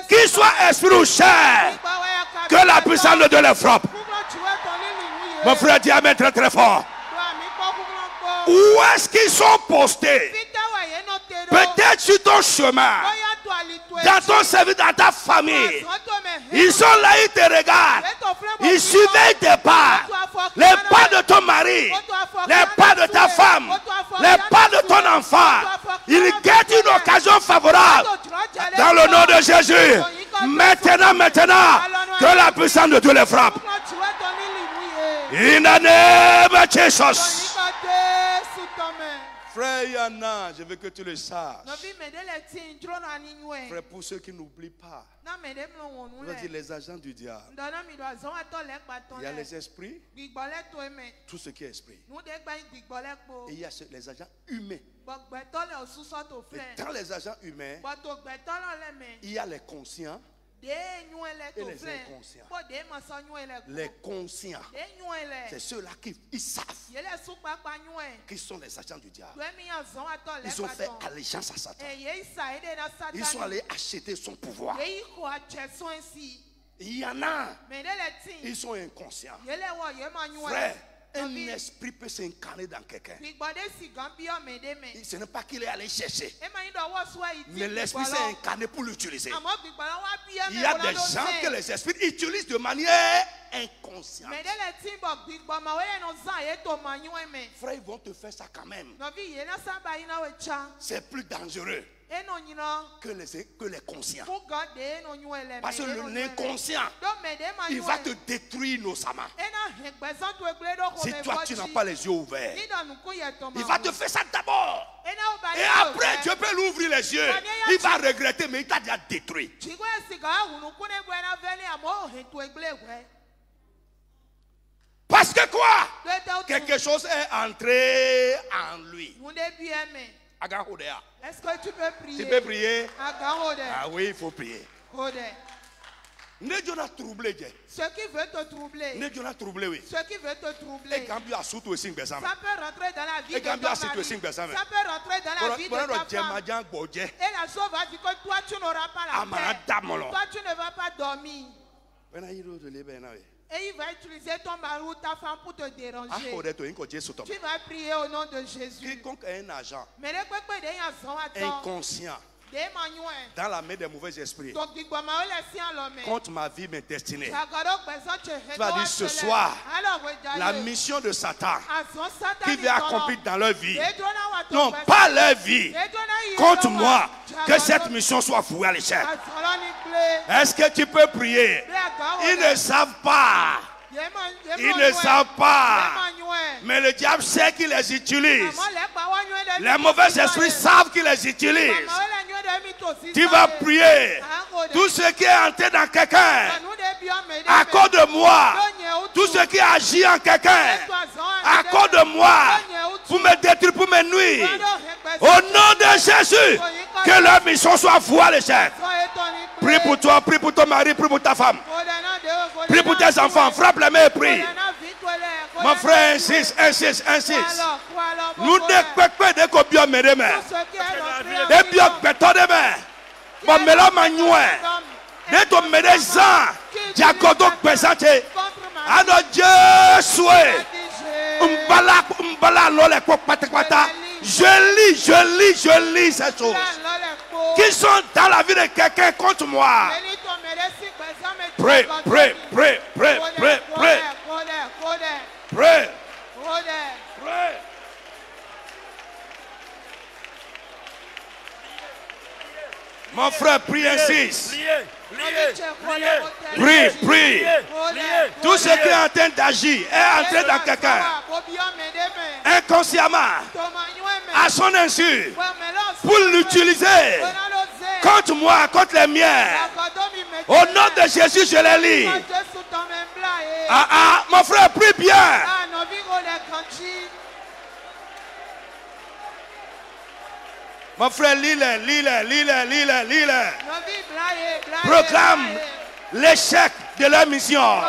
qu'il soit esprit ou chair, que la puissance de Dieu le frappe. Mon frère dit Amen très très fort. Où est-ce qu'ils sont postés? Peut-être sur ton chemin, dans ton service, dans ta famille. Ils sont là, ils te regardent. Ils surveillent tes pas. Les pas de ton mari, les pas de ta femme, les pas de ton enfant. Ils guettent une occasion favorable. Dans le nom de Jésus. Maintenant, que la puissance de Dieu les frappe. In the name of Jesus. Frère Yana, je veux que tu le saches. Frère, pour ceux qui n'oublient pas, on va dire les agents du diable. Il y a les esprits, tout ce qui est esprit. Et il y a les agents humains. Et dans les agents humains, il y a les conscients et les inconscients. Les conscients, c'est ceux-là qui ils savent qui sont les agents du diable. Ils ont fait allégeance à Satan. Ils sont allés acheter son pouvoir. Il y en a, ils sont inconscients. Frère, un esprit peut s'incarner dans quelqu'un. Ce n'est pas qu'il est allé chercher, mais l'esprit s'est incarné pour l'utiliser. Il y a des gens que les esprits utilisent de manière inconsciente. Frère, ils vont te faire ça quand même. C'est plus dangereux que les conscients. Parce que l'inconscient, il va te détruire innocemment. Si toi tu n'as pas les yeux ouverts, il va te faire ça d'abord. Et après Dieu peut l'ouvrir les yeux. Il va regretter, mais il t'a déjà détruit. Parce que quoi? Quelque chose est entré en lui.
Est-ce que tu peux prier?
Tu peux prier?
Ah
oui, il faut prier.
Ce qui veut te troubler. Ce qui veut te troubler. Ça peut rentrer dans la vie de ton mari. Ça peut rentrer dans la vie de ta femme. Et la chose va dire que toi tu n'auras pas la paix. Toi tu ne vas pas dormir. Et il va utiliser ton mari ou ta femme pour te déranger. Tu vas prier au nom de Jésus.
Quiconque a un agent inconscient dans la main des mauvais esprits contre ma vie, mes destinées. Tu vas dire ce soir, la mission de Satan qui vient accomplir dans leur vie, non pas leur vie, contre moi, que cette mission soit vouée à l'échec. Est-ce que tu peux prier? Ils ne savent pas. Ils ne savent pas. Mais le diable sait qu'il les utilise. Les mauvais esprits savent qu'il les utilise. Tu vas prier. Tout ce qui est entré dans quelqu'un, à cause de moi, tout ce qui agit en quelqu'un, à cause de moi, pour me détruire, pour me nuire, au nom de Jésus, que leur mission soit vouée à l'échec. Prie pour toi, prie pour ton mari, prie pour ta femme. Prie pour tes enfants, frappe les mains et prie. Mon frère, insiste. Nous ne pouvons pas que bien me demain. Et bien béton demain. Bon, mais là, manuel. Dès que me descends, Jacob présente. Alors Dieu souhaite. Je lis ces choses qui sont dans la vie de quelqu'un contre moi. Pray. Mon frère, prie, insiste. Prie. Tout ce qui est en train d'agir est entré dans quelqu'un inconsciemment, à son insu, pour l'utiliser contre moi, contre les miens. Au nom de Jésus, je les lis. Mon frère, prie bien. Mon frère, lis-les. Proclame l'échec de leur mission.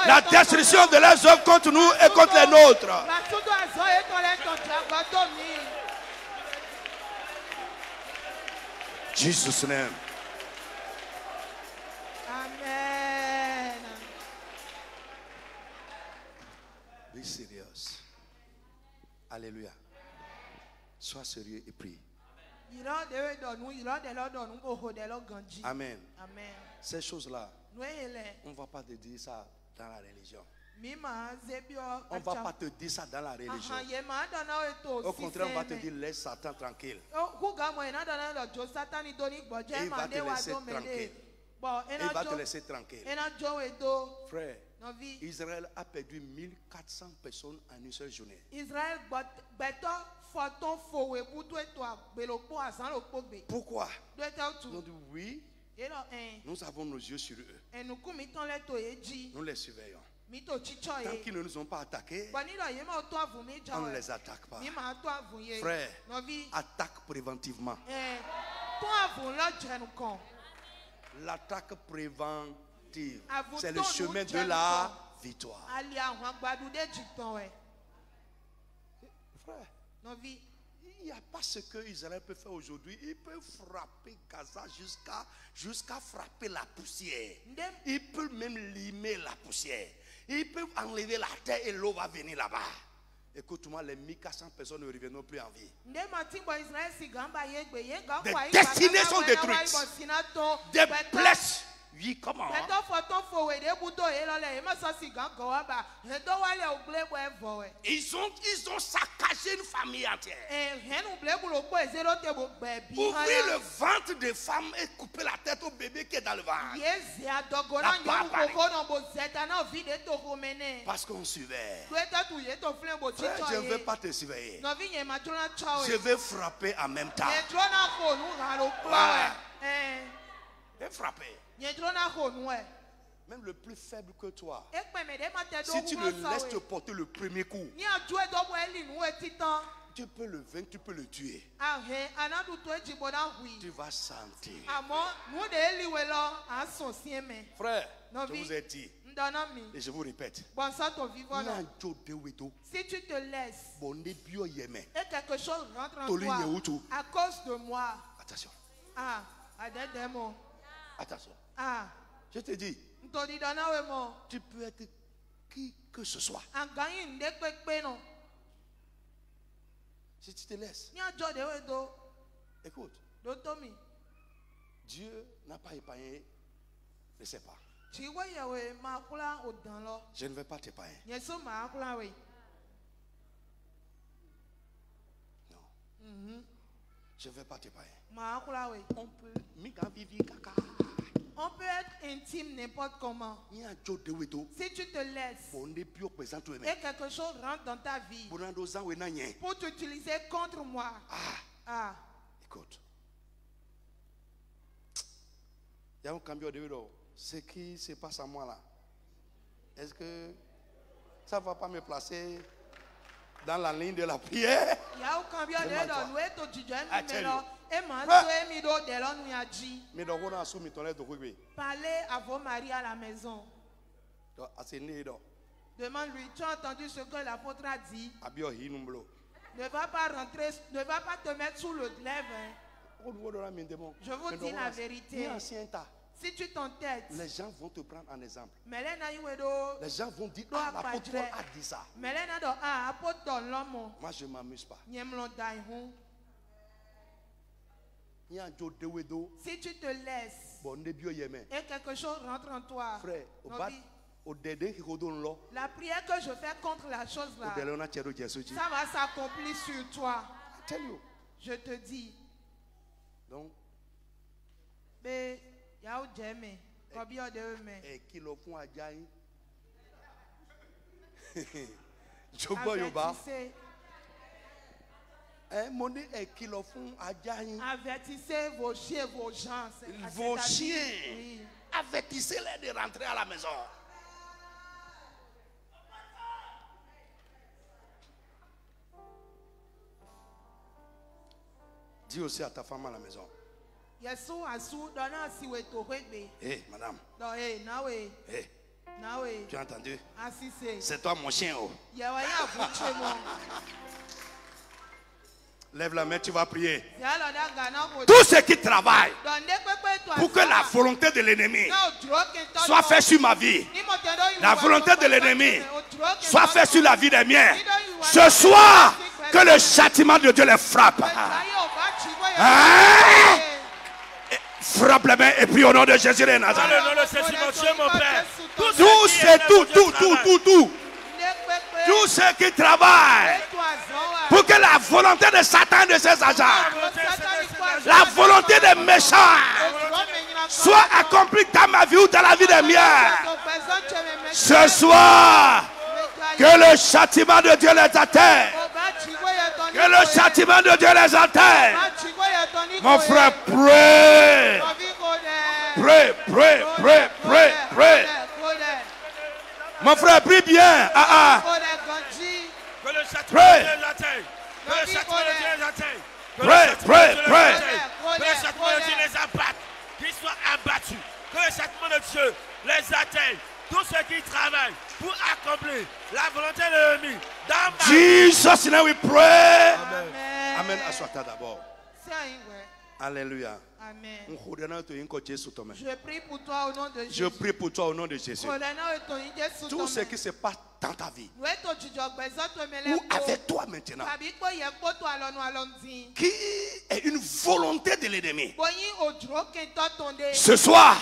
La destruction de leurs œuvres contre nous et contre les nôtres. Jesus' name.
Amen.
Be serious. Alléluia. Sois sérieux et prie. Amen. Ces choses-là, on ne va pas te dire ça dans la religion. On ne va pas te dire ça dans la religion. Au contraire, on va te dire laisse Satan tranquille. Et il va te laisser tranquille. Il va te laisser tranquille. Frère, Israël a perdu 1400 personnes en une seule journée. Pourquoi? Ils ont dit oui. Nous avons nos yeux sur eux. Nous les surveillons. Tant qu'ils ne nous ont pas attaqués, on ne les attaque pas. Frère, attaque préventivement. L'attaque préventive, c'est le chemin de la victoire. Frère, il n'y a pas ce que Israël peut faire aujourd'hui. Il peut frapper Gaza jusqu'à frapper la poussière. Il peut même limer la poussière. Il peut enlever la terre et l'eau va venir là-bas. Écoute-moi, les 1400 personnes ne reviendront plus en vie. Des destinées sont détruites. Des blesses. Oui, comment? Ils ont saccagé une famille entière. Ouvrir le ventre des femmes et couper la tête au bébé qui est dans le ventre. Parce qu'on surveille. Frère, je ne vais pas te surveiller. Je vais frapper en même temps. Je vais frapper. même le plus faible que toi, si tu le laisses te porter le premier coup, tu peux le vaincre, tu peux le tuer. Tu vas sentir. Frère, je vous ai dit, et je vous répète,
si tu te laisses et quelque chose rentre en toi à cause de moi,
attention.
Attention.
Je te dis, tu peux être qui que ce soit. Si tu te laisses, écoute, Dieu n'a pas épargné ne sais pas. Je ne vais pas t'épargner. Non. Je ne vais pas t'épargner.
On peut être intime n'importe comment. Si tu te laisses et quelque chose rentre dans ta vie pour t'utiliser contre moi.
Écoute. Il y a un cambio de vidéo. Ce qui se passe à moi là, est-ce que ça ne va pas me placer dans la ligne de la prière?
Parlez à vos maris à la maison. Demande-lui, tu as entendu ce que l'apôtre a dit? Ne va pas rentrer, ne va pas te mettre sous le glaive. Je vous dis la vérité. Si tu t'entêtes,
les gens vont te prendre en exemple.
Les
gens vont dire, l'apôtre Paul a dit ça. Moi, je ne m'amuse pas.
Si tu te laisses et quelque chose rentre en toi,
frère,
la prière que je fais contre la chose là, ça va s'accomplir sur toi. Je te dis.
Donc,
avertissez vos chiens, vos gens.
Vos chiens, oui. Avertissez-les de rentrer à la maison. Dis aussi à ta femme à la maison. Hey, madame. Hey. Tu as entendu? C'est toi mon chien. Oh. Lève la main, tu vas prier. Tous ceux qui travaillent pour que la volonté de l'ennemi soit faite sur ma vie, la volonté de l'ennemi soit faite sur la vie des miens, ce soir, que le châtiment de Dieu les frappe. Frappe les mains et prie au nom de Jésus de Nazareth. Tous ceux qui travaillent pour que la volonté de Satan et de ses agents, la volonté des méchants soit accomplie dans ma vie ou dans la vie des miens. Ce soir, que le châtiment de Dieu les atteigne. Que le châtiment de Dieu les atteigne. Mon frère, prie. Prie. Mon frère, prie bien.
Que le châtiment de Dieu les atteigne. Que le châtiment de Dieu les atteigne. Que le châtiment de Dieu les abatte. Qu'ils soient abattus. Que le châtiment de Dieu les atteigne. Tous ceux qui travaillent pour accomplir la volonté de l'ennemi.
Jesus, now we pray. Amen. Assois-toi d'abord. Alléluia.
Amen.
Je
prie pour toi au nom de Jésus.
Je prie pour toi au nom de Jésus. Tout ce qui se passe dans ta vie, ou avec toi maintenant, qui est une volonté de l'ennemi, ce soir,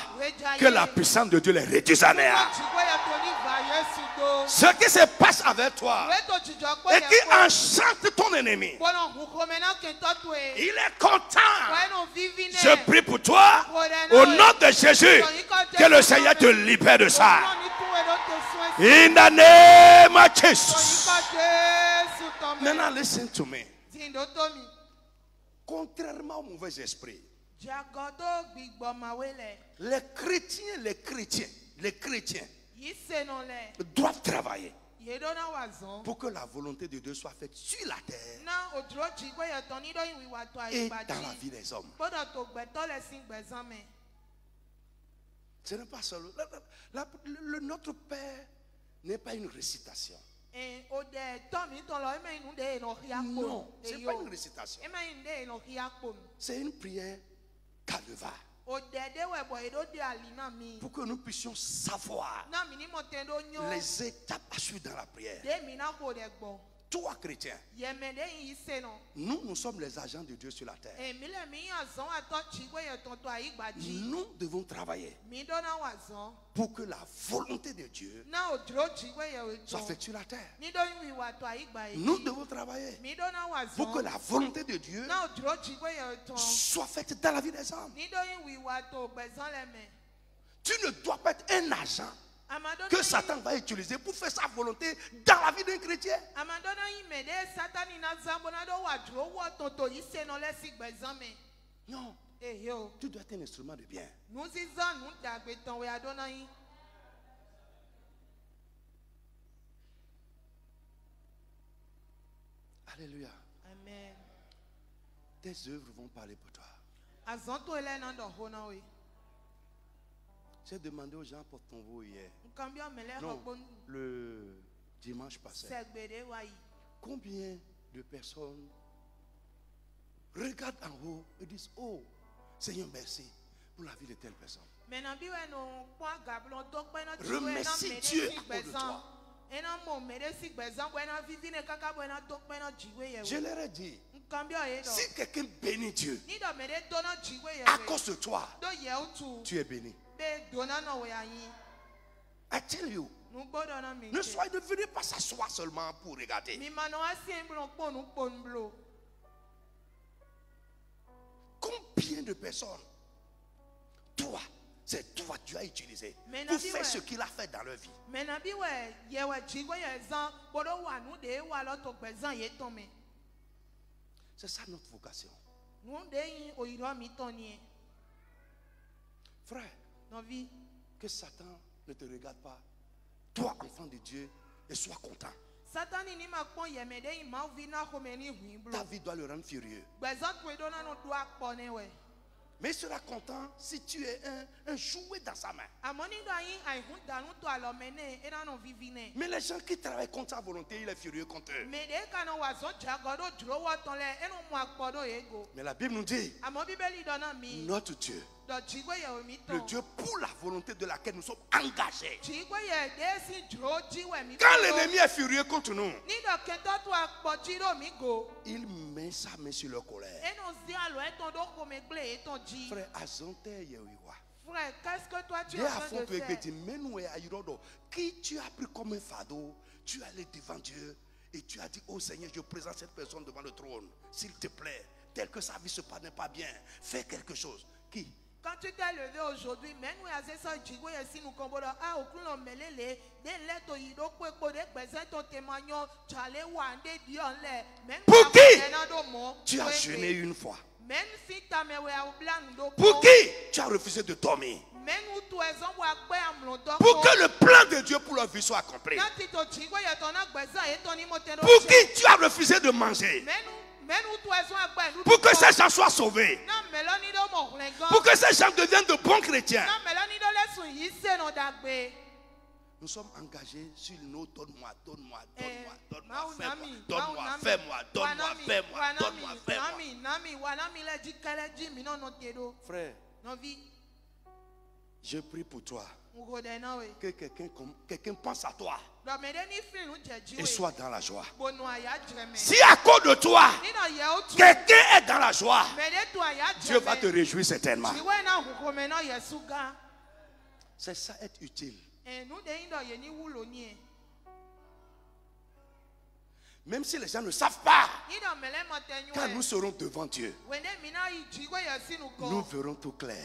que la puissance de Dieu les réduise à néant. Ce qui se passe avec toi et qui enchante ton ennemi, il est content. Je prie pour toi au nom de Jésus, que le Seigneur te libère de ça. In the name of Jesus. Maintenant, listen to me. Contrairement au mauvais esprit, les chrétiens les chrétiens doivent travailler pour que la volonté de Dieu soit faite sur la terre et dans la vie des hommes. Ce n'est pas seulement. Notre Père n'est pas une récitation. Non, ce n'est pas une récitation. C'est une prière calvaire. Pour que nous puissions savoir les étapes à suivre dans la prière. Toi, chrétien, nous sommes les agents de Dieu sur la terre. Nous devons travailler pour que la volonté de Dieu soit faite sur la terre. Nous devons travailler pour que la volonté de Dieu soit faite dans la vie des hommes. Tu ne dois pas être un agent que Satan va utiliser pour faire sa volonté dans la vie d'un chrétien. Non. Tu dois être un instrument de bien. Alléluia.
Amen.
Tes œuvres vont parler pour toi. J'ai demandé aux gens pour ton veau hier. Non, le dimanche passé. Combien de personnes regardent en haut et disent: oh, Seigneur, merci pour la vie de telle personne. Remercie Dieu à cause de toi. Je leur ai dit, si quelqu'un bénit Dieu à cause de toi, tu es béni. I tell you, ne venez pas s'asseoir seulement pour regarder. Combien de personnes, toi, c'est toi tu as utilisé pour faire ce qu'il a fait dans leur vie. C'est ça notre vocation. Frère, que Satan ne te regarde pas, toi enfant de Dieu, et sois content. Ta vie doit le rendre furieux. Mais il sera content si tu es un jouet dans sa main. Mais les gens qui travaillent contre sa volonté, il est furieux contre eux. Mais la Bible nous dit, notre Dieu, le Dieu pour la volonté de laquelle nous sommes engagés. Quand l'ennemi est furieux contre nous, il met sa main sur leur colère. Frère,
frère, qu'est-ce que toi tu as besoin de faire?
Qui tu as pris comme un fardeau, tu es allé devant Dieu et tu as dit: oh Seigneur, je présente cette personne devant le trône. S'il te plaît, tel que sa vie se passe n'est pas bien, fais quelque chose. Qui?
Quand tu t'es levé aujourd'hui, même nous avons ça, nous combatons. Ah, au club melele, des lettres, il doit ton témoignage,
pour qui tu as jeûné une fois? Pour qui tu as refusé de dormir? Pour que le plan de Dieu pour leur vie soit accompli. Pour qui tu as refusé de manger? Pour que ces gens soient sauvés. Pour que ces gens deviennent de bons chrétiens. Nous sommes engagés sur nos donne-moi, donne-moi, donne-moi, donne-moi, fais-moi, donne-moi, fais-moi, donne-moi, fais-moi. Frère, je prie pour toi. Que quelqu'un pense à toi et soit dans la joie. Si à cause de toi, quelqu'un est dans la joie, Dieu va te réjouir certainement. C'est ça être utile. Même si les gens ne savent pas, quand nous serons devant Dieu, nous verrons tout clair.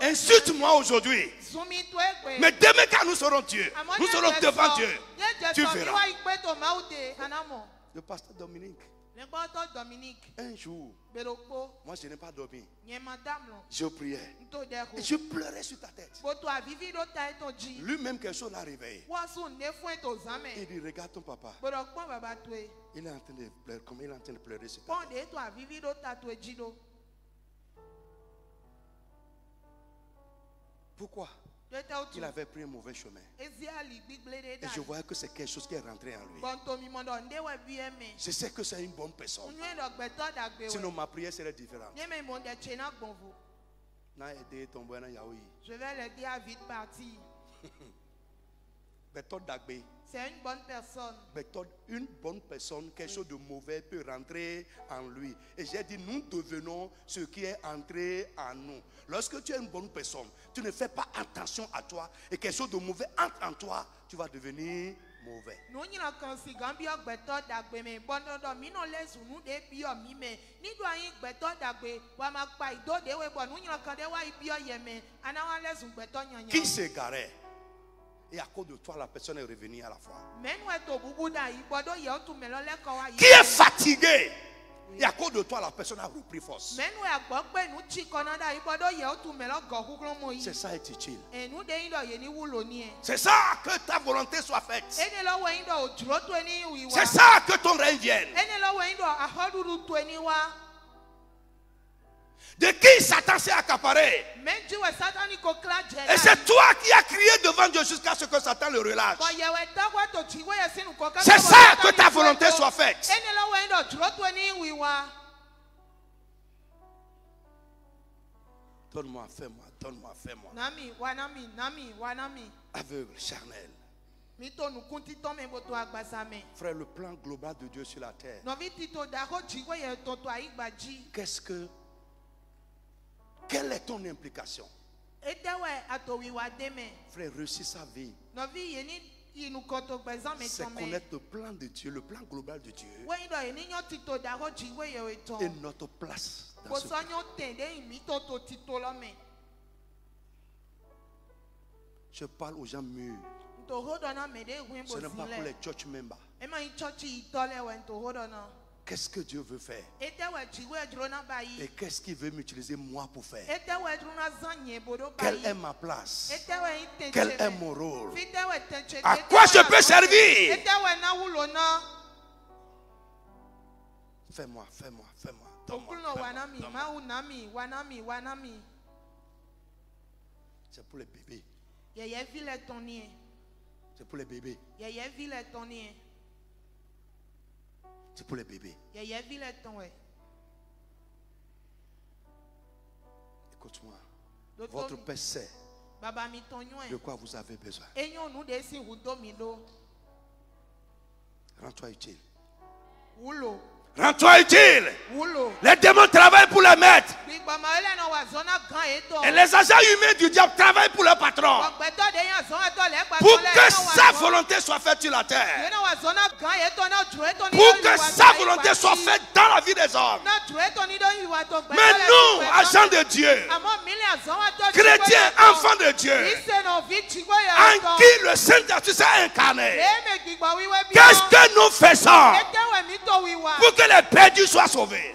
Insulte-moi aujourd'hui, mais demain quand nous serons Dieu, nous serons devant Dieu, tu verras. Le pasteur Dominique Un jour, moi je n'ai pas dormi. Je priais. Et je pleurais sur ta tête. Lui-même, quelque chose l'a réveillé. Il dit, regarde ton papa. Il est en train de pleurer. Comment il est en train de pleurer sur ta tête? Pourquoi? Il avait pris un mauvais chemin. Et je voyais que c'est quelque chose qui est rentré en lui. Je sais que c'est une bonne personne. Sinon ma prière serait différente.
Je vais l'aider à vite partir. C'est une bonne personne.
Une bonne personne, quelque chose de mauvais peut rentrer en lui. Et j'ai dit, nous devenons ce qui est entré en nous. Lorsque tu es une bonne personne, tu ne fais pas attention à toi et quelque chose de mauvais entre en toi, tu vas devenir mauvais. Qui s'égarait? Et à cause de toi, la personne est revenue à la foi. Qui est fatigué? Et à cause de toi, la personne a repris force. C'est ça être utile. C'est ça, que ta volonté soit faite. C'est ça, que ton règne vienne. De qui Satan s'est accaparé? Et c'est toi qui as crié devant Dieu jusqu'à ce que Satan le relâche. C'est ça, que ta volonté soit faite. Donne-moi, fais-moi, donne-moi, fais-moi. Aveugle, charnel. Frère, le plan global de Dieu sur la terre. Quelle est ton implication? Frère, réussir sa vie, c'est connaître le plan de Dieu, le plan global de Dieu et notre place dans ce plan. Je parle aux gens mûrs. Ce n'est pas pour les church members. Qu'est-ce que Dieu veut faire? Et qu'est-ce qu'il veut m'utiliser moi pour faire? Quelle est ma place? Quel est mon rôle? À quoi je peux servir? Fais-moi, fais-moi, fais-moi. C'est pour les bébés. C'est pour les bébés. C'est pour les bébés. Écoute-moi. Votre Père sait de quoi vous avez besoin. Rends-toi utile. Rends-toi utile. Les démons travaillent pour les maîtres. Et les agents humains du diable travaillent pour le patron. Pour que sa volonté soit faite sur la terre. Pour que sa volonté soit faite dans la vie des hommes. Mais nous, agents de Dieu, chrétiens, enfants de Dieu, en qui le Saint-Esprit s'est incarné, qu'est-ce que nous faisons pour que les perdus soient sauvés?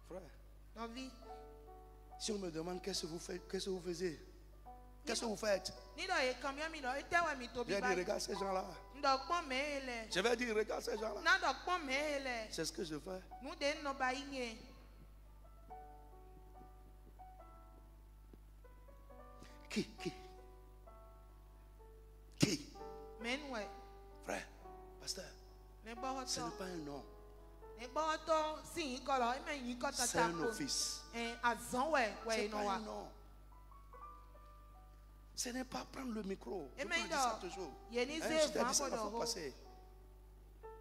Frère, si on me demande qu'est-ce que vous faites, qu'est-ce que vous faisiez, qu'est-ce que vous faites, je vais dire regarde ces gens-là. Je vais dire regarde ces gens-là. C'est ce que je fais. Qui? Frère, pasteur, ce n'est pas un nom. C'est un office. C'est pas un nom. Ce n'est pas prendre le micro. Je dis ça toujours. Je t'ai dit ça la fois passée.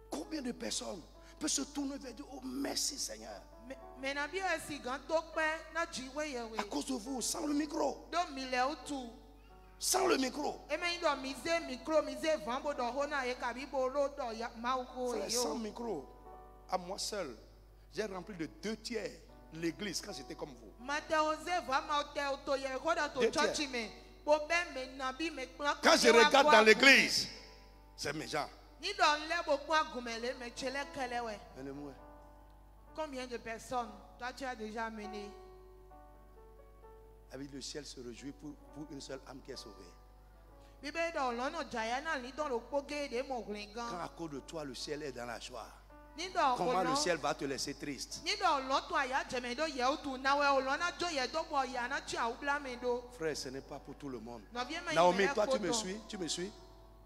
Combien de personnes peuvent se tourner vers Dieu? Oh merci Seigneur. À cause de vous, sans le micro. Sans le micro. Frère, sans micro, à moi seul, j'ai rempli de 2 tiers l'église quand j'étais comme vous. Quand je regarde dans l'église, c'est mes gens.
Combien de personnes toi tu as déjà amené?
Avec le ciel se réjouit pour une seule âme qui est sauvée.
Quand
à cause de toi le ciel est dans la joie, comment le ciel va te laisser triste? Frère, ce n'est pas pour tout le monde. Naomi, toi tu me suis? Tu me suis?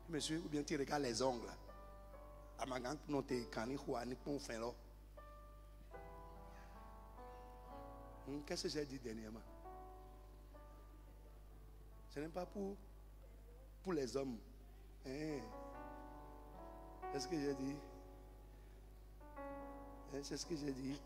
Tu me suis? Ou bien tu regardes les ongles? Qu'est-ce que j'ai dit dernièrement? Ce n'est pas pour les hommes. Qu'est-ce que j'ai dit? C'est ce que j'ai dit.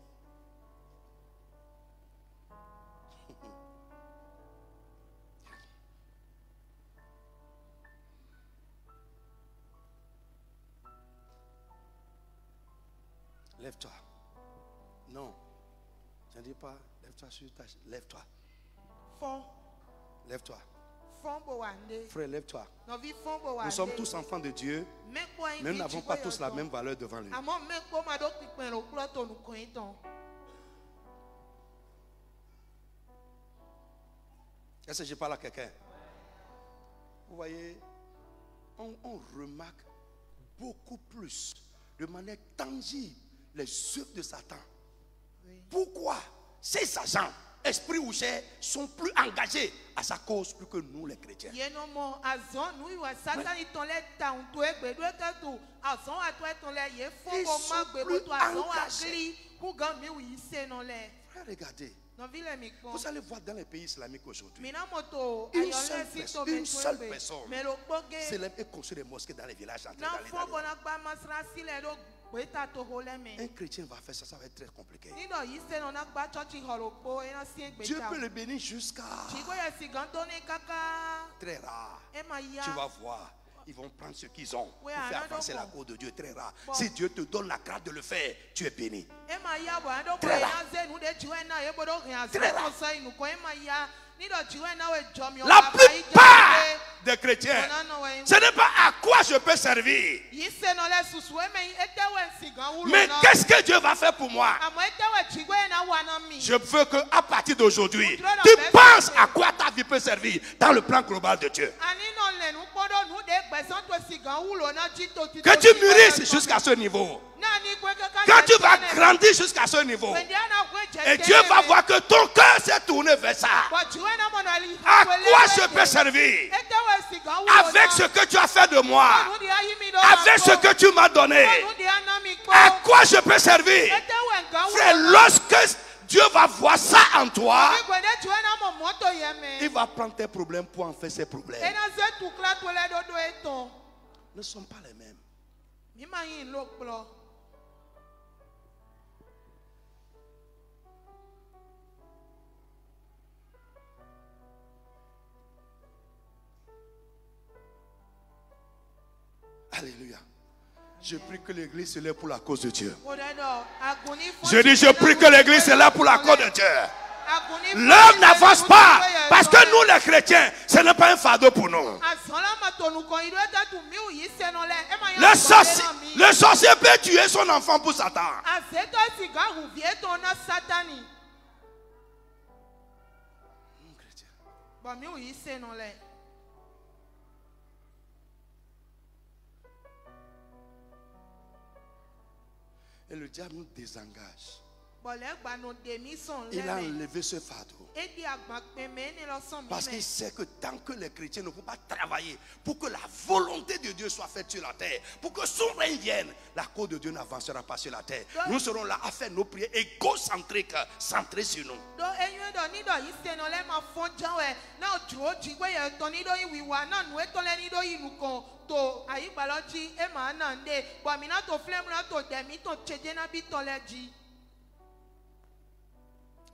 Lève-toi. Non. Je ne dis pas, lève-toi sur ta chaise. Lève-toi. Lève-toi. Frère, lève-toi. Nous sommes tous enfants de Dieu, mais nous n'avons pas tous la même valeur devant lui. Est-ce que je parle à quelqu'un? Vous voyez, on remarque beaucoup plus, de manière tangible, les œuvres de Satan. Oui. Pourquoi ces agents, esprit ou chair, sont plus engagés à sa cause plus que nous les chrétiens?
Oui. Ils
sont plus engagés. Regardez. Vous allez voir dans les pays islamiques aujourd'hui, une seule personne s'élève et construit des mosquées dans les villages. Un chrétien va faire ça, ça va être très compliqué. Dieu peut le bénir jusqu'à très rare. Tu vas voir. Ils vont prendre ce qu'ils ont pour faire avancer la cause de Dieu. Très rare. Si Dieu te donne la grâce de le faire, tu es béni. Très rare. Très rare. La plupart des chrétiens, ce n'est pas à quoi je peux servir, mais qu'est-ce que Dieu va faire pour moi. Je veux qu'à partir d'aujourd'hui, tu penses à quoi ta vie peut servir dans le plan global de Dieu. Que tu mûrisses jusqu'à ce niveau. Quand tu vas grandir jusqu'à ce niveau, et Dieu va voir que ton cœur s'est tourné vers ça. À quoi je peux servir? Avec ce que tu as fait de moi, avec ce que tu m'as donné, à quoi je peux servir? Frère, lorsque Dieu va voir ça en toi, il va prendre tes problèmes pour en faire ses problèmes. Nous ne sommes pas les mêmes. Alléluia. Je prie que l'église se lève pour la cause de Dieu. Je dis, je prie que l'église se lève pour la cause de Dieu. L'homme n'avance pas parce que nous les chrétiens, ce n'est pas un fardeau pour nous. Le sorcier peut tuer son enfant pour Satan. Et le diable nous désengage. Il a enlevé ce fardeau. Parce qu'il sait que tant que les chrétiens ne vont pas travailler pour que la volonté de Dieu soit faite sur la terre, pour que son règne vienne, la cause de Dieu n'avancera pas sur la terre. Nous serons là à faire nos prières égocentriques, centrées sur nous.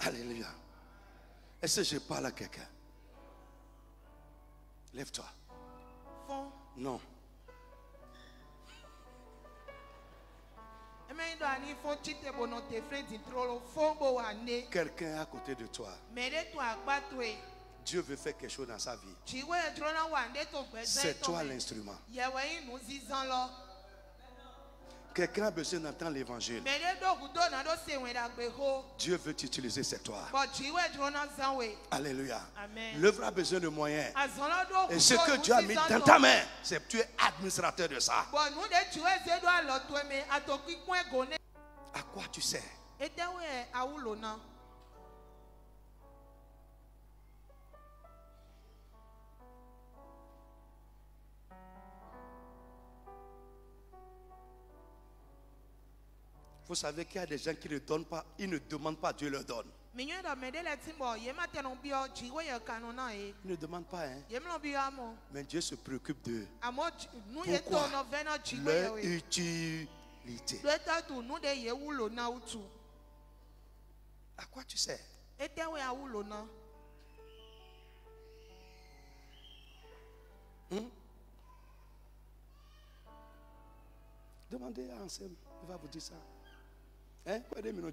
Alléluia. Est-ce que je parle à quelqu'un? Lève-toi. Non. Quelqu'un à côté de toi. Dieu veut faire quelque chose dans sa vie. C'est toi l'instrument. Quelqu'un a besoin d'entendre l'évangile. Dieu veut t'utiliser, c'est toi. Alléluia. L'œuvre a besoin de moyens. Et ce que Dieu a mis dans ta main, c'est que tu es administrateur de ça. À quoi tu sers? Vous savez qu'il y a des gens qui ne donnent pas, ils ne demandent pas, Dieu leur donne. Ils ne demandent pas, hein. Mais Dieu se préoccupe d'eux. Pourquoi? Leur utilité. À quoi tu sers? Demandez à Anselme, il va vous dire ça. Hein? Demain,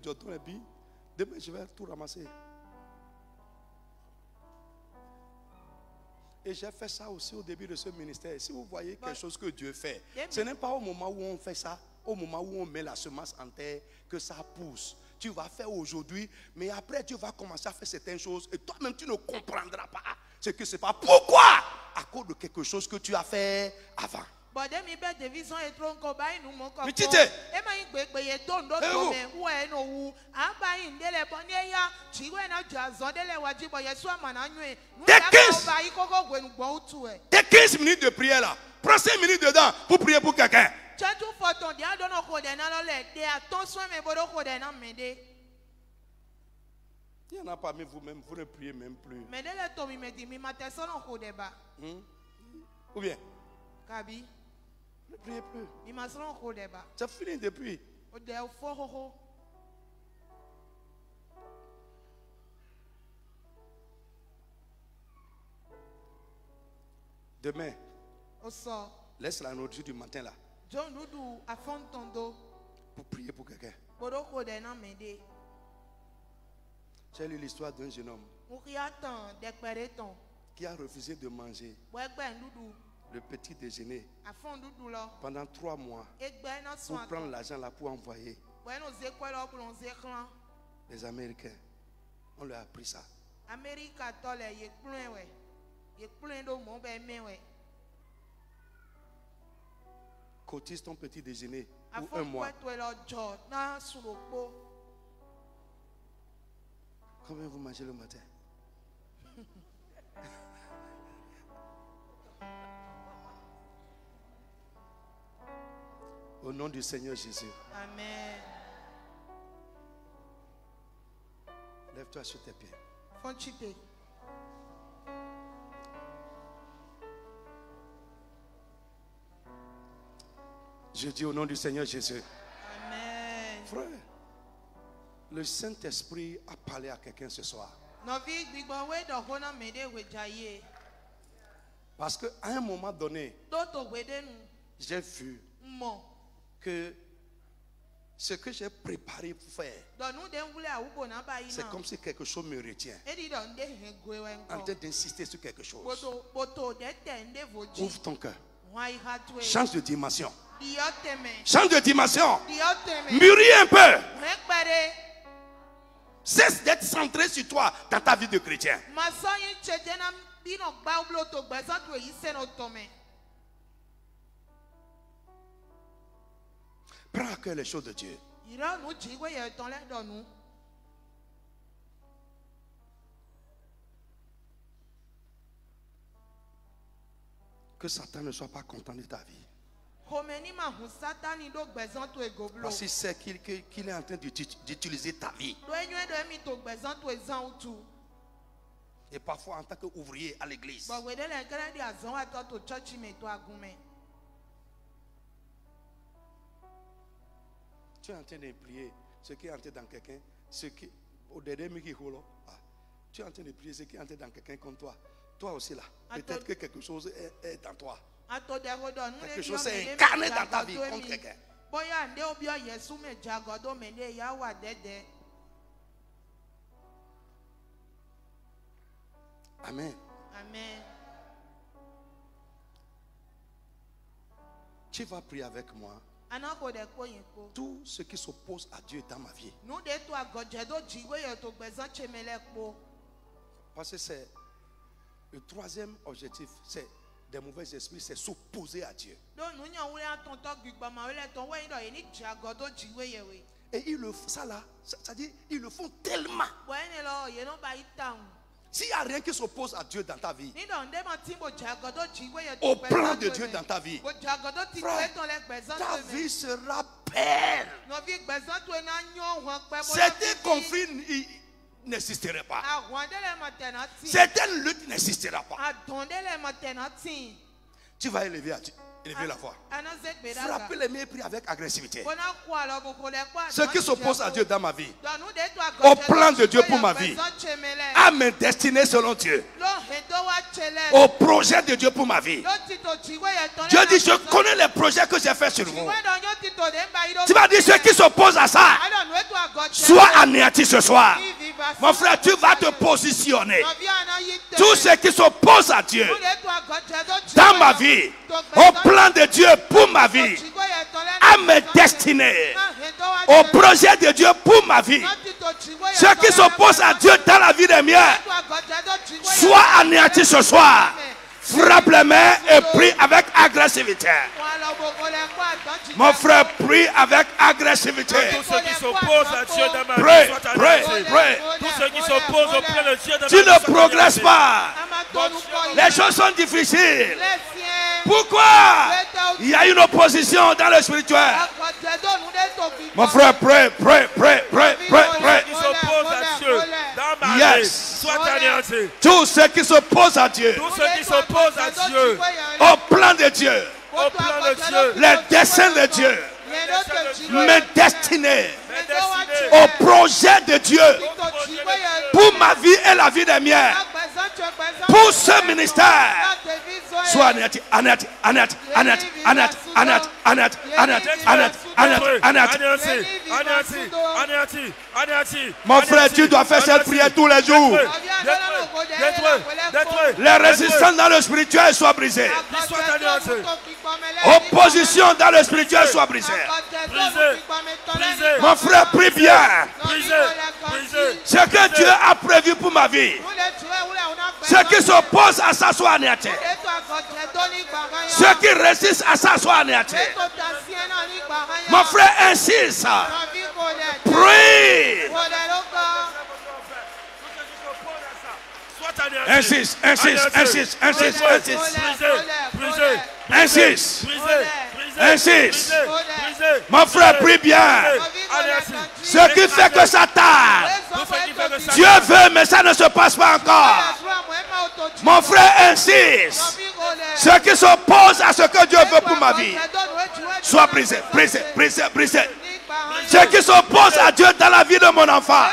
je vais tout ramasser. Et j'ai fait ça aussi au début de ce ministère. Si vous voyez quelque chose que Dieu fait, ce n'est pas au moment où on fait ça, au moment où on met la semence en terre, que ça pousse. Tu vas faire aujourd'hui, mais après Dieu va commencer à faire certaines choses et toi-même tu ne comprendras pas ce que c'est pas. Pourquoi? À cause de quelque chose que tu as fait avant. T'es 15 minutes de prière là. Prends 5 minutes dedans pour prier pour quelqu'un. Il n'y en a pas, mais vous-même, vous ne priez même plus. Ou bien? Ne priez plus. C'est fini depuis. Demain, laisse la nourriture du matin là. Pour prier pour quelqu'un. J'ai lu l'histoire d'un jeune homme qui a refusé de manger le petit déjeuner pendant 3 mois pour prendre l'argent là pour envoyer les Américains. On leur a pris ça. Cotise ton petit déjeuner pour 1 mois. Combien vous mangez le matin? Au nom du Seigneur Jésus.
Amen.
Lève-toi sur tes pieds. Je dis au nom du Seigneur Jésus.
Amen.
Frère, le Saint-Esprit a parlé à quelqu'un ce soir. Parce qu'à un moment donné, j'ai vu que ce que j'ai préparé pour faire, c'est comme si quelque chose me retient. En train d'insister sur quelque chose. Ouvre ton cœur. Change de dimension. Change de dimension. Mûris un peu. Cesse d'être centré sur toi dans ta vie de chrétien. Prends à cœur les choses de Dieu. Que Satan ne soit pas content de ta vie. Parce qu'il sait qu'il est en train d'utiliser ta vie. Et parfois en tant qu'ouvrier à l'église. Tu es en train de prier ce qui est entré dans quelqu'un, ce qui au dernier tu es en train de prier ce qui est entré dans quelqu'un comme toi. Toi aussi là, peut-être que quelque chose est dans toi. Quelque chose est incarné dans ta vie contre quelqu'un. Amen.
Amen.
Tu vas prier avec moi. Tout ce qui s'oppose à Dieu dans ma vie. Parce que c'est le troisième objectif, c'est des mauvais esprits, c'est s'opposer à Dieu. Et ils le font ça là, c'est-à-dire ils le font tellement. S'il n'y a rien qui s'oppose à Dieu dans ta vie, au plan de Dieu dans ta vie, frère, ta vie sera belle. Certains conflits n'existeraient pas. Certaines luttes n'existeraient pas. Tu vas élever la voix. Frapper les mépris avec agressivité. Ce qui s'oppose à Dieu dans ma vie, au plan de Dieu pour ma vie, à mes destinées selon Dieu, au projet de Dieu pour ma vie. Dieu dit, je connais les projets que j'ai faits sur vous. Tu vas dire, ce qui s'oppose à ça, sois anéanti ce soir. Mon frère, tu vas te positionner. Tout ce qui s'oppose à Dieu dans ma vie, au plan de Dieu pour ma vie, à mes destinées, au projet de Dieu pour ma vie, ce qui s'oppose à Dieu dans la vie des miens, sois anéanti ce soir. Frappe les mains et prie avec agressivité. Mon frère, prie avec agressivité.
Tout ce qui s'oppose à Dieu dans ma vie,
prie.
Tout ce qui s'oppose au plan de Dieu dans ma vie.
Tu ne progresses pas. Les choses sont difficiles. Pourquoi? Il y a une opposition dans le spirituel. Mon frère, prie.
Tout ce qui s'oppose à Dieu dans ma vie, soit anéanti.
Tout ce qui s'oppose à Dieu,
Tout ce qui s'oppose à Dieu,
au plan de Dieu,
au plan de Dieu,
les desseins de Dieu, mes destinées, au projet de Dieu pour ma vie et la vie des miens, pour ce ministère, sois anéanti. Mon frère, tu dois faire cette prière tous les jours. Les résistances dans le spirituel soient brisées. Opposition dans le spirituel soit brisée. Mon frère, prie bien. Ce que Dieu a prévu pour ma vie, ce qui s'oppose à ça soit anéanti. Ceux qui résistent à ça soit anéanti. Mon frère, insiste. Prie. Insiste. Mon frère, prie bien. Ce qui fait que ça tarde, Dieu veut, mais ça ne se passe pas encore. Mon frère, insiste. Ce qui s'oppose à ce que Dieu veut pour ma vie, soit brisé. Ce qui s'oppose à Dieu dans la vie de mon enfant,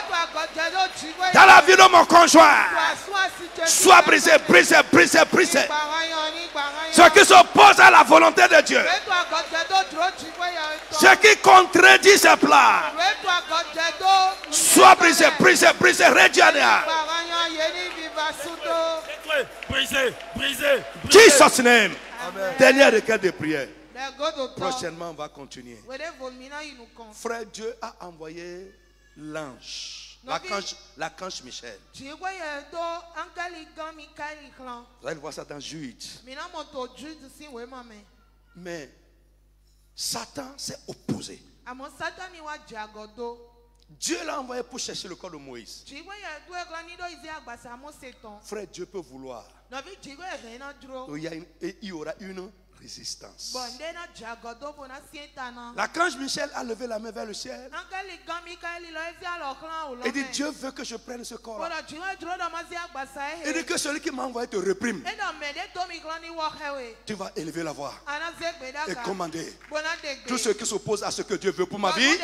dans la vie de mon conjoint, soit brisé. Ce qui s'oppose à la volonté de Dieu, ce qui contredit ses plans, soit brisé. Jesus name. Dernière requête de prière. Prochainement, on va continuer. Frère, Dieu a envoyé l'ange, l'archange Michel. Vous allez voir ça dans Jude. Mais Satan s'est opposé. Dieu l'a envoyé pour chercher le corps de Moïse. Frère, Dieu peut vouloir. Il y aura une résistance. L'archange Michel a levé la main vers le ciel et dit, Dieu veut que je prenne ce corps. Il dit que celui qui m'a envoyé te réprime. Tu vas élever la voix et commander. Tout ce qui s'oppose à ce que Dieu veut pour ma vie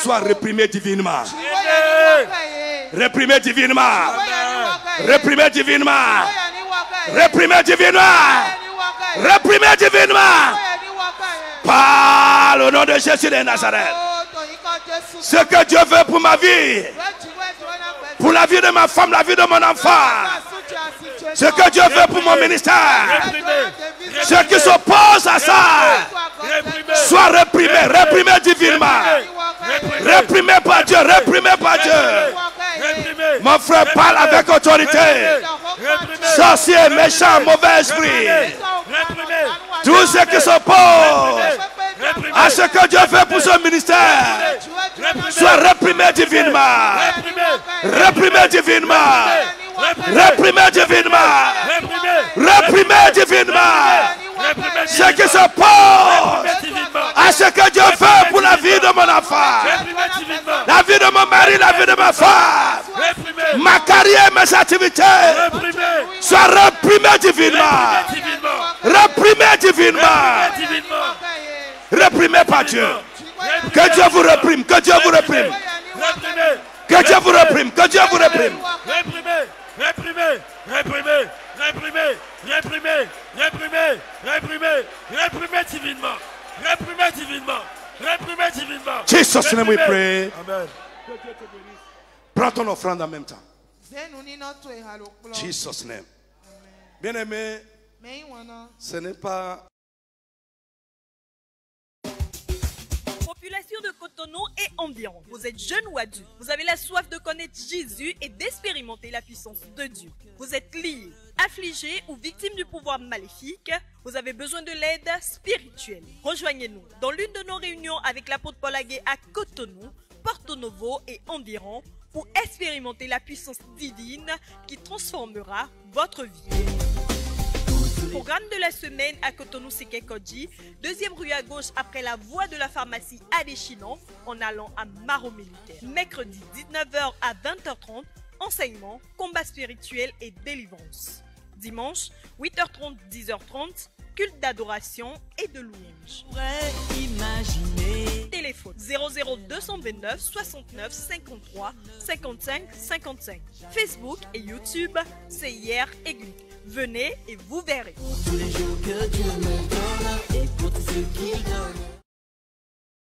soit réprimé divinement. Réprimé divinement. Réprimé divinement. Réprimé divinement. Réprimé divinement. Par le nom de Jésus de Nazareth. Ce que Dieu veut pour ma vie, pour la vie de ma femme, la vie de mon enfant, ce que Dieu veut pour mon ministère, ce qui s'oppose à ça, soit réprimé, réprimé divinement, réprimé par Dieu, réprimé par Dieu. Mon frère parle avec autorité. Sorcier, méchant, mauvais esprit, tout ce qui s'oppose à ce que Dieu fait pour son ministère, soit réprimé divinement, réprimé divinement, réprimé divinement, réprimé divinement. Ce qui s'oppose à ce que Dieu fait pour la vie de mon enfant, la vie de mon mari, la vie de ma femme, ma carrière, mes activités, soit réprimé divinement, réprimé divinement, réprimé par Dieu. Que Dieu vous réprime, que Dieu vous réprime, que Dieu vous réprime, que Dieu vous réprime.
Réprimé, réprimé, réprimé, réprimé, réprimé, réprimé, réprimé divinement, réprimé divinement, réprimé divinement.
Jesus name we pray. Amen. Prends ton offrande en même temps. Jesus name. Bien aimé, ce n'est pas...
Population de Cotonou et environ. Vous êtes jeune ou adulte. Vous avez la soif de connaître Jésus et d'expérimenter la puissance de Dieu. Vous êtes lié, affligé ou victime du pouvoir maléfique. Vous avez besoin de l'aide spirituelle. Rejoignez-nous dans l'une de nos réunions avec l'apôtre Paul Aguet à Cotonou, Porto Novo et environ pour expérimenter la puissance divine qui transformera votre vie. Programme de la semaine à Cotonou-Sekekodji, 2e rue à gauche après la voie de la pharmacie Adéchinon en allant à Maro Militaire. Mercredi 19h à 20h30, enseignement, combat spirituel et délivrance. Dimanche 8h30, 10h30, culte d'adoration et de louange. Téléphone 00229 69 53 55 55. Facebook et YouTube, CIR Église. Venez et vous verrez. Tous les jours que Dieu me donne et pour tout ce qu'il donne.